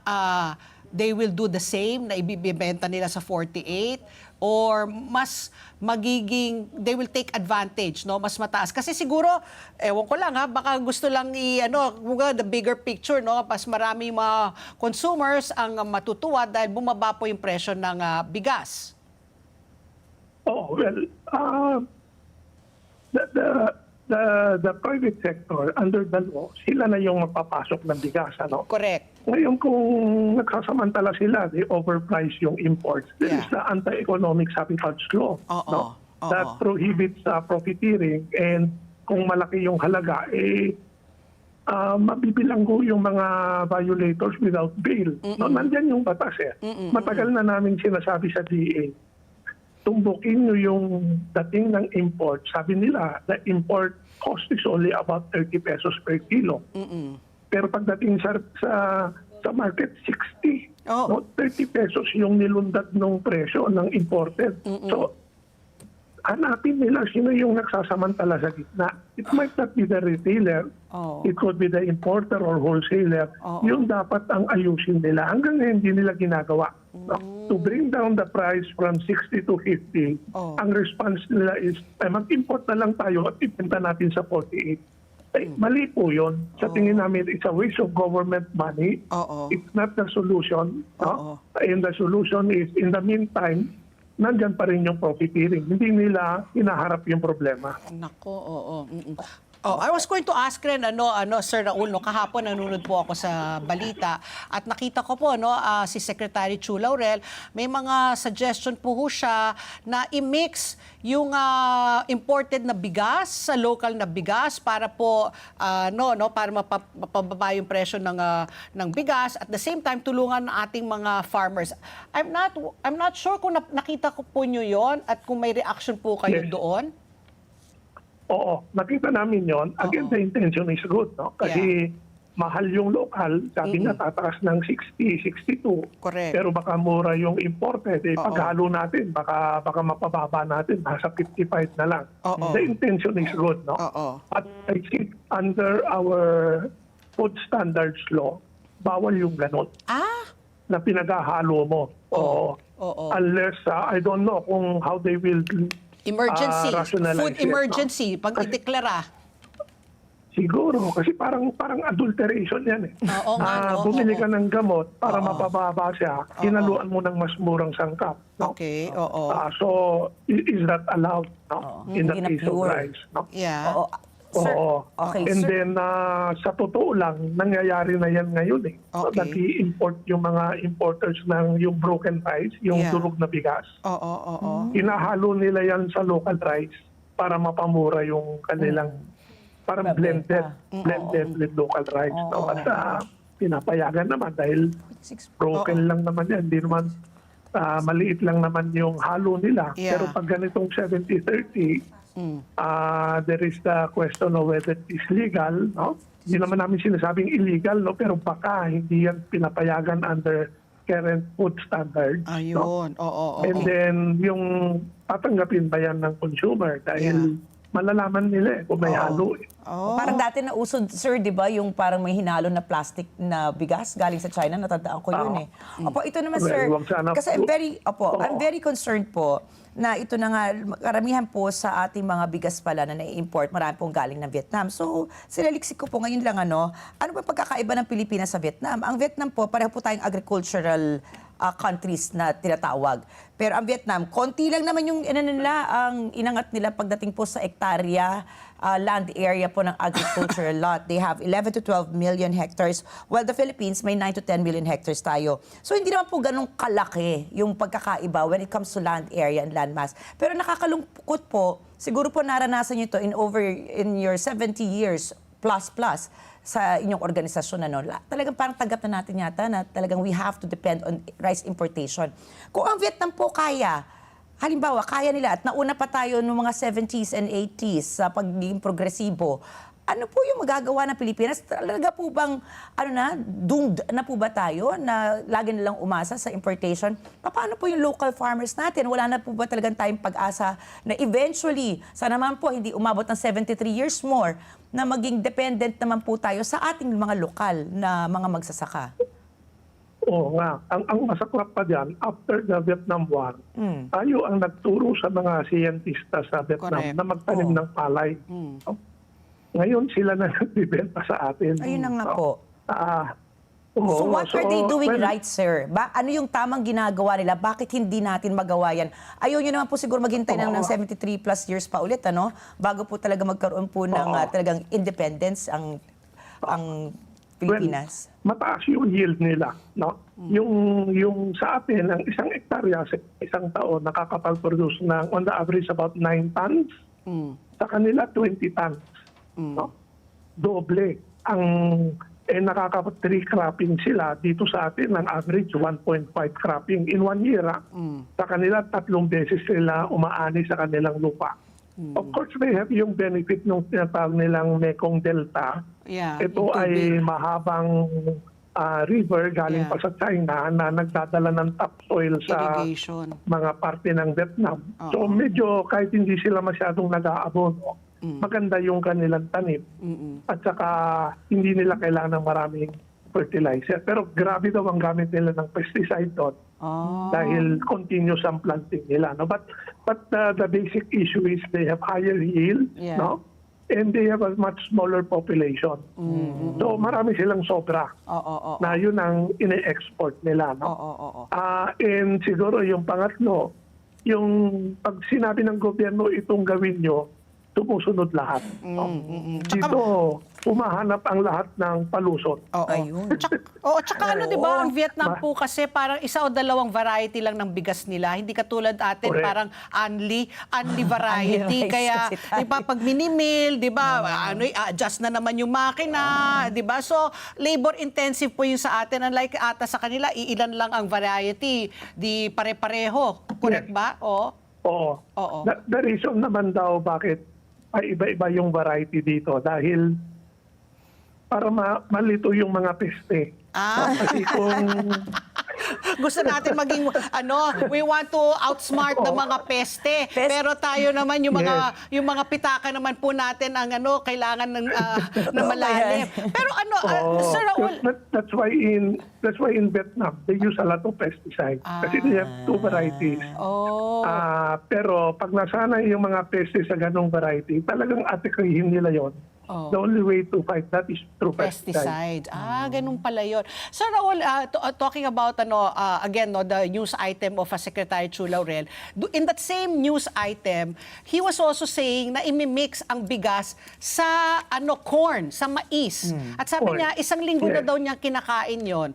they will do the same na ibibenta nila sa 48 or mas magiging they will take advantage, no, mas mataas kasi siguro ewan ko lang ha, baka gusto lang the bigger picture, no, pas marami mga consumers ang matutuwa dahil bumaba po yung presyo ng bigas. The private sector, under the law, sila na yung mapapasok ng bigas. Ano? Correct. Ngayon kung nagsasamantala sila, they overprice yung imports. There is the anti-economic sabotage law that prohibits profiteering, and kung malaki yung halaga, mabibilanggo yung mga violators without bail. No, nandyan yung batas Matagal na namin sinasabi sa DA, tumbukin nyo yung dating ng import. Sabi nila, the import cost is only about 30 pesos per kilo. Pero pagdating sa market, 60. No, 30 pesos yung nilundag ng presyo ng imported. So, hanapin nila sino yung nagsasamantala sa gitna. It might not be the retailer. It could be the importer or wholesaler. Yung dapat ang ayusin nila. Hanggang ngayon, hindi nila ginagawa. To bring down the price from 60 to 50, ang response nila is, mag-import na lang tayo at ipenta natin sa 48. Mali po yun. Sa tingin namin, it's a waste of government money. It's not the solution. And the solution is, in the meantime, nandyan pa rin yung profiteering. Hindi nila hinaharap yung problema. Nako, I was going to ask rin, Sir Raul, kahapon nanonood po ako sa balita at nakita ko po, si Secretary Chu Laurel, may mga suggestion po siya na i-mix yung imported na bigas sa local na bigas para po, para mapababa yung presyo ng bigas. At the same time, tulungan ang ating mga farmers. I'm not sure kung nakita ko po nyo yon at kung may reaction po kayo doon. Oo, nakita namin yon. Again, the intention is good, no? Kasi mahal yung local, sabi nga tataas ng 60, 62. Correct. Pero baka mura yung imported. Paghalo natin, baka mapababa natin, nasa 55 na lang. The intention is good, no? At I think under our food standards law, bawal yung ganon. Na pinaghahalo mo. Unless, I don't know kung how they will emergency, food emergency, pag ideklara. Siguro, kasi parang adulteration yan bumili ka ng gamot para mapababa siya, hinaluan mo ng mas murang sangkap. No? Okay, So, is that allowed in the case of rice? No? Yeah. Oo. Okay, And sir. then, sa totoo lang, nangyayari na yan ngayon eh. So, Okay. nag-i-import yung mga importers ng yung broken rice, yung Yeah. durog na bigas. Oo. Hinahalo nila yan sa local rice para mapamura yung kanilang parang Mabenta. blended with local rice. No? At pinapayagan naman dahil broken lang naman yan. Hindi naman maliit lang naman yung halo nila. Yeah. Pero pag ganitong 70-30, there is the question of whether it is legal. No? Hindi naman namin sinasabing illegal, no? Pero baka hindi yan pinapayagan under current food standards. No? Ayun. Oo. And then, yung tatanggapin ba yan ng consumer dahil malalaman nila kung may halo. Parang dati na uso, sir, di ba, yung parang may hinalo na plastic na bigas galing sa China, natandaan ko yun eh. Opo, ito naman, Well, sir, wag sana kasi po. I'm very concerned po na ito na nga, karamihan po sa ating mga bigas pala na nai-import, marami pong galing ng Vietnam. So, sinaliksik ko po ngayon lang, ano ba pagkakaiba ng Pilipinas sa Vietnam? Ang Vietnam po, pareho po tayong agricultural countries na tinatawag. Pero ang Vietnam, konti lang naman yung ang inangat nila pagdating po sa hektarya, land area po ng agricultural lot. They have 11 to 12 million hectares, while the Philippines may 9 to 10 million hectares tayo. So hindi naman po ganun kalaki yung pagkakaiba when it comes to land area and land mass. Pero nakakalungkot po, siguro po naranasan nyo ito in your 70 years plus sa inyong organisasyon, ano, talagang parang tanggap na natin yata na talagang we have to depend on rice importation. Kung ang Vietnam po kaya, halimbawa, kaya nila at nauna pa tayo noong mga 70s and 80s sa pagiging progresibo, ano po yung magagawa ng Pilipinas? Talaga po bang, doomed na po ba tayo na lagi nilang umasa sa importation? Paano po yung local farmers natin? Wala na po ba talagang tayong pag-asa na eventually, sana naman po hindi umabot ng 73 years more, na maging dependent naman po tayo sa ating mga lokal na mga magsasaka? Oo nga. Ang masaklap pa dyan, after the Vietnam War, tayo ang nagturo sa mga siyentista sa Vietnam Correct. na magtanim ng palay. No? Ngayon sila na nagbibenta sa atin. Ayun na nga po. Oo, So what are they doing well, right, sir? Ano yung tamang ginagawa nila? Bakit hindi natin magawa yan? Ayaw nyo naman po siguro maghintay ng 73 plus years pa ulit, ano? Bago po talaga magkaroon po ng talagang independence ang Pilipinas. Well, mataas yung yield nila. No? Yung sa atin, ang isang hektarya sa isang taon nakakapag-produce ng on the average about 9 tons. Sa kanila, 20 tons. No? Doble. Nakaka-3 cropping sila. Dito sa atin, ang average 1.5 cropping in 1 year. Sa kanila, 3 beses sila umaani sa kanilang lupa. Of course, they have yung benefit ng tinatawag nilang Mekong Delta. Yeah, Ito yung ay tubig. mahabang river galing pa sa China na nagdadala ng topsoil sa Irrigation. mga parte ng Vietnam. So medyo kahit hindi sila masyadong nag-aabono, maganda yung kanilang tanim. At saka hindi nila kailangan ng maraming fertilizer. Pero grabe daw ang gamit nila ng pesticide doon. Dahil continuous ang planting nila. No? But the basic issue is they have higher yield, Yeah. no? And they have a much smaller population. So marami silang sobra na yun ang ine-export nila. No? And siguro yung pangatlo, yung pag sinabi ng gobyerno itong gawin nyo, tumusunod lahat. No? Dito, umahanap ang lahat ng palusot. Ayun. Tsaka ano, di ba, ang Vietnam po kasi parang isa o dalawang variety lang ng bigas nila. Hindi katulad atin, Correct. parang only variety. rice Kaya, kasi tayo. di ba, pag minimil, di ba, adjust na naman yung makina, di ba? So, labor intensive po yung sa atin. Unlike ata sa kanila, iilan lang ang variety. Di pare-pareho. Correct Yes. ba? Oo. Oo. The reason naman daw bakit ay iba-iba yung variety dito dahil para malito yung mga peste. Kasi kung Gusto natin maging, we want to outsmart the mga peste. Pero tayo naman, yung mga pitaka naman po natin ang kailangan ng na malalim. Pero Sir Raul, that's why in Vietnam they use a lot of pesticides kasi they have 2 varieties. Pero pag nasanay yung mga peste sa ganong variety, talagang atikahin nila yon The only way to fight that is through Pesticide. Ganun pala yun. Sir Raul, talking about again the news item of Secretary Chu Laurel, in that same news item, he was also saying na imimix ang bigas sa corn, sa mais. At sabi Corn. niya, isang linggo na Yes. daw niya kinakain yon.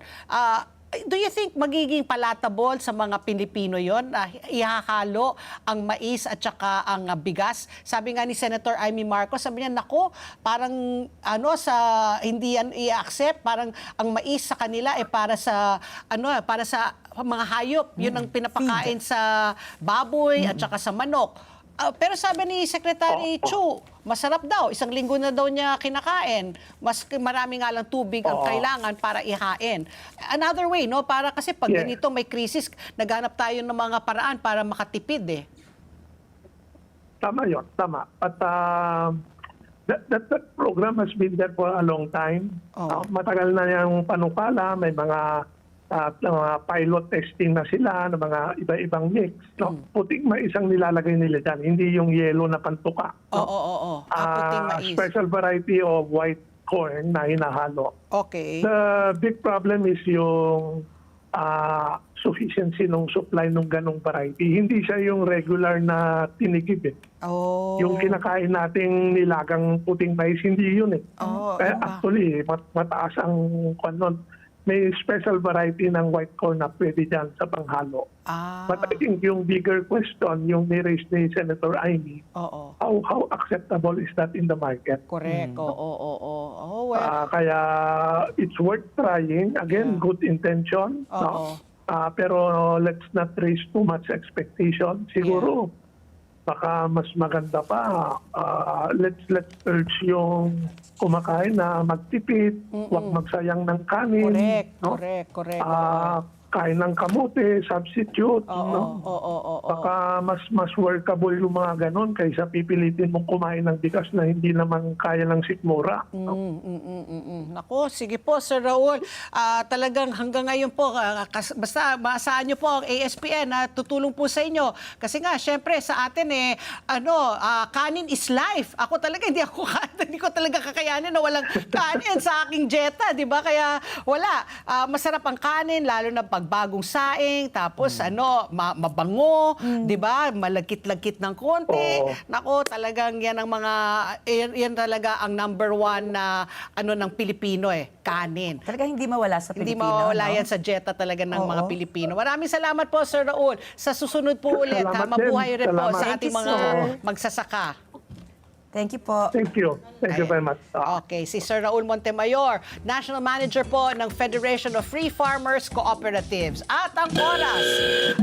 Do you think magiging palatable sa mga Pilipino yon? Ihahalo ang mais at saka ang bigas? Sabi nga ni Senator Amy Marcos, sabi niya, nako, parang hindi yan i-accept, parang ang mais sa kanila para sa mga hayop. Yun ang pinapakain sa baboy at saka sa manok. Pero sabi ni Secretary Chu, masarap daw. Isang linggo na daw niya kinakain. Mas marami nga lang tubig ang kailangan para ihain. Another way, no? Para kasi pag ganito may krisis, naghanap tayo ng mga paraan para makatipid eh. Tama yun, tama. At that program has been there for a long time. Matagal na yung panukala, may mga pilot testing na sila ng mga iba-ibang mix. No? Puting mais ang nilalagay nila dyan, hindi yung yellow na pantuka. Oo. Puting mais. Special variety of white corn na hinahalo. Okay. The big problem is yung sufficiency ng supply ng ganong variety. Hindi siya yung regular na tinigib eh. Yung kinakain nating nilagang puting mais, hindi yun eh. Actually, mataas ang kanon. May special variety ng white corn na pwede dyan sa panghalo. But I think yung bigger question, yung ni-raise ni Senator Amy, how acceptable is that in the market? Correct. Well. Kaya it's worth trying. Again, good intention. No? Pero let's not raise too much expectation. Siguro, baka mas maganda pa. Let's urge yung kumakain na magtipid, huwag magsayang ng kanin. Correct. Kain ng kamote, substitute. Baka mas workable yung mga ganon kaysa pipilitin mong kumain ng bigas na hindi naman kaya ng sikmura. Nako, sige po, Sir Raul. Talagang hanggang ngayon po, basta maasahan nyo po ang ASPN na tutulong po sa inyo. Kasi nga, syempre, sa atin kanin is life. Ako talaga, hindi ko talaga kakayanin na walang kanin sa aking Jetta, di ba? Kaya wala. Masarap ang kanin, lalo na pagbagong saing, tapos mabango, di ba? Malagkit-lagkit ng konti. Nako, talagang yan ang yan talaga ang number one na ng Pilipino kanin. Talaga hindi mawala sa Pilipino. Hindi mawala yan sa Jetta talaga ng mga Pilipino. Maraming salamat po, Sir Raul. Sa susunod po ulit, mabuhay rin po sa ating mga magsasaka. Thank you po. Thank you. Thank you very much. Okay, si Sir Raul Montemayor, National Manager po ng Federation of Free Farmers Cooperatives. At ang oras,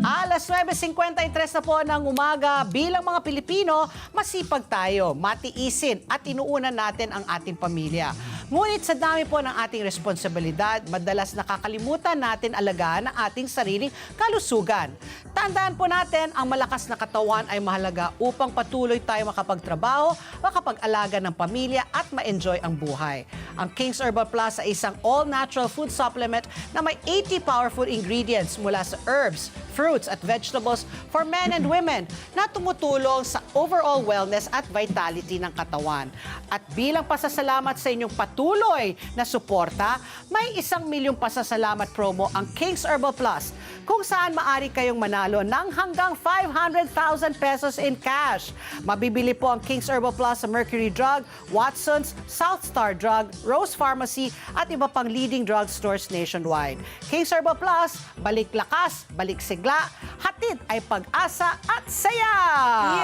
alas 9:53 na po ng umaga. Bilang mga Pilipino, masipag tayo, matiisin at inuuna natin ang ating pamilya. Ngunit sa dami po ng ating responsibilidad, madalas nakakalimutan natin alagaan ang ating sariling kalusugan. Tandaan po natin, ang malakas na katawan ay mahalaga upang patuloy tayo makapagtrabaho, makapag-alaga ng pamilya at ma-enjoy ang buhay. Ang King's Herbal Plus ay isang all-natural food supplement na may 80 powerful ingredients mula sa herbs, fruits at vegetables for men and women na tumutulong sa overall wellness at vitality ng katawan. At bilang pasasalamat sa inyong patuloy na suporta, may 1 milyong pasasalamat promo ang King's Herbal Plus, kung saan maaari kayong manalo ng hanggang 500,000 pesos in cash. Mabibili po ang King's Herbal Plus sa Mercury Drug, Watson's, South Star Drug, Rose Pharmacy at iba pang leading drugstores nationwide. King's Herbal Plus, balik lakas, balik sigla, hatid ay pag-asa at saya!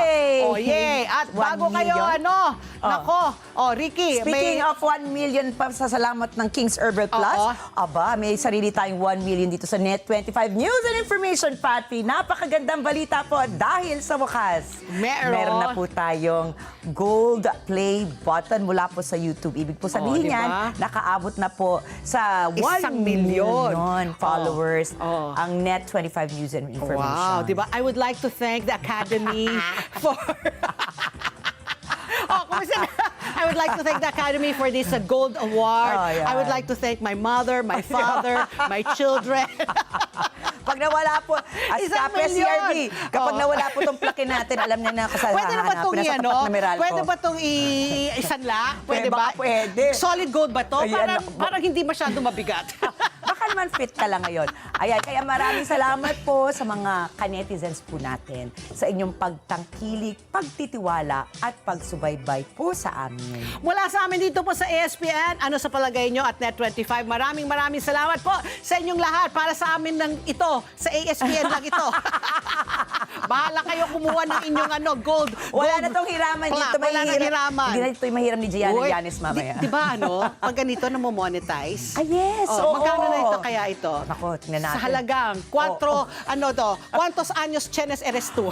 Yay! Yay! At 1 bago kayo, million? Ricky, Speaking of 1 million pasasalamat ng King's Herbal Plus, may sarili tayong 1 million dito sa Net25 News and Information Pantry. Napakagandang balita po dahil sa wakas. Meron na po tayong gold play button mula po sa YouTube. Ibig po sabihin yan, nakaabot na po sa 1 million followers ang Net25 News and Information. Wow, diba? I would like to thank the Academy for... I would like to thank the Academy for this gold award. I would like to thank my mother, my father, my children. Pag nawala po, as Isang Kapre milyon. CRB, kapag Oh. nawala po itong plaque natin, alam niya na kasalanan. Pwede na ba itong nasa ano? tapat na Meralco. Pwede ba itong isanla? Pwede Baka ba? pwede. Solid gold ba to? Ayan, Parang hindi masyado mabigat. Baka naman fit ka lang ngayon. Ayan, kaya maraming salamat po sa mga ka-netizens po natin sa inyong pagtangkilik, pagtitiwala at pagsubaybay po sa amin. Mula sa amin dito po sa ESPN, ano sa palagay nyo at Net25, maraming salamat po sa inyong lahat para sa amin ng ito, sa ESPN lang ito. Bahala kayo kumuha ng inyong gold. Wala na tong hiraman dito. Wala na hiraman. Hindi na ito yung mahiram ni Gianna Uy, Yanis mamaya. Di ba pag ganito na-monetize? Ah, yes. Oh, Oo. magkano na ito kaya ito? Nako, tingnan natin. Sa halagang ¿cuántos años tienes eres tú?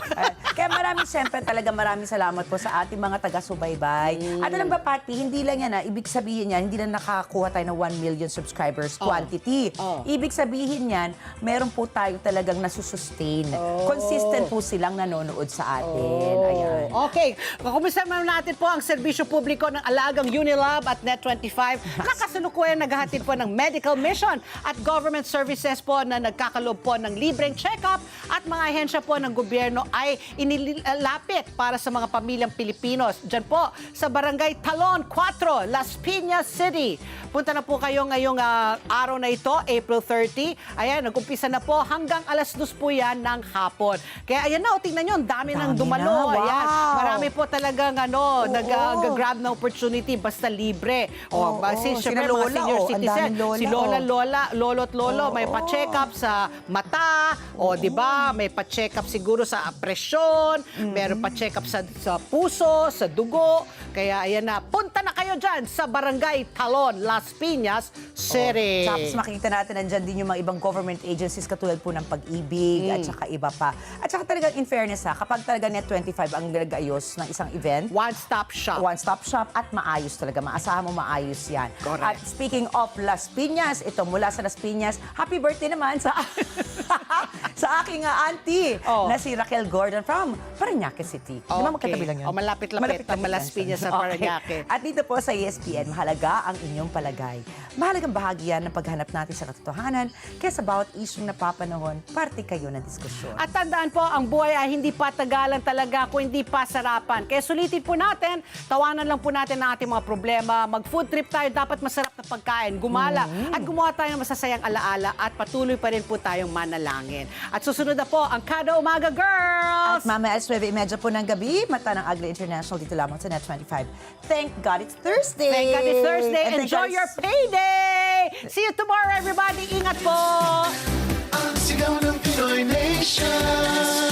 Kaya maraming salamat po sa ating mga taga-subaybay. At alam ba, Pati, hindi lang yan ibig sabihin yan, hindi lang nakakuha tayo ng 1 million subscribers quantity. Ibig sabihin yan, meron po tayo talagang nasusustain. Consistent po silang nanonood sa atin. Ayan. Okay. Kumusta naman natin po ang serbisyo publiko ng alagang Unilab at Net25 na kasalukuyan naghahatid po ng medical mission at government services po na nagkakaloob po ng libreng check-up at mga ahensya po ng gobyerno ay inilapit para sa mga pamilyang Pilipinos. Diyan po sa Barangay Talon 4, Las Piñas City. Punta na po kayo ngayong araw na ito, April 30. Ayan, nag-umpisa na po hanggang alas 2 po yan ng hapon. Kaya ayan na, tingnan nyo, ang dami ng dumalo. na, wow. Ayan, marami po talagang nag-grab na opportunity basta libre. Sina Siyempre, mga Lola, senior ang citizen, daming Lola, si Lola, lolo't lolo, may pa-check up sa mata, di ba? May pa-check up siguro sa presyon, meron pa-check up sa puso, sa dugo. Kaya ayan na, punta na kayo dyan sa Barangay Talon, Las Piñas City. Tapos makikita natin nandyan din yung mga ibang government agencies katulad po ng Pag-ibig at saka iba pa. At saka talagang in fairness kapag talaga Net25 ang nag-ayos ng isang event, One-stop shop. one-stop shop at maayos talaga. Maasahan mo maayos yan. Correct. At speaking of Las Piñas, ito mula sa Las Piñas, happy birthday naman sa sa aking auntie na si Raquel Gordon from Parañaque City. Di ba magkatabi lang yun? Malapit-lapit ang Las Piñas sa Parañaque. At dito po sa ESPN, mahalaga ang inyong palagay. Mahalagang bahagi yan ng paghanap natin sa katotohanan, kaya sa bawat isyong napapanahon, parte kayo ng diskusyon. At tandaan po, ang buhay ay hindi patagalan talaga kung hindi pa sarapan. Kaya sulitin po natin, tawanan lang po natin ang ating mga problema. Mag-food trip tayo, dapat masarap na pagkain, gumala, at gumawa tayo ng masasayang alaala at patuloy pa rin po tayong manalangin. At susunod na po ang Kada Umaga Girls! At mamaya alas 9:30 po ng gabi, Mata ng Agli International dito lamang sa Net25. Thank God it's Thursday! Thank God it's Thursday. And thank Enjoy God your it's- payday! See you tomorrow, everybody. Ingat po! Ang sigaw ng Pinoy Nation.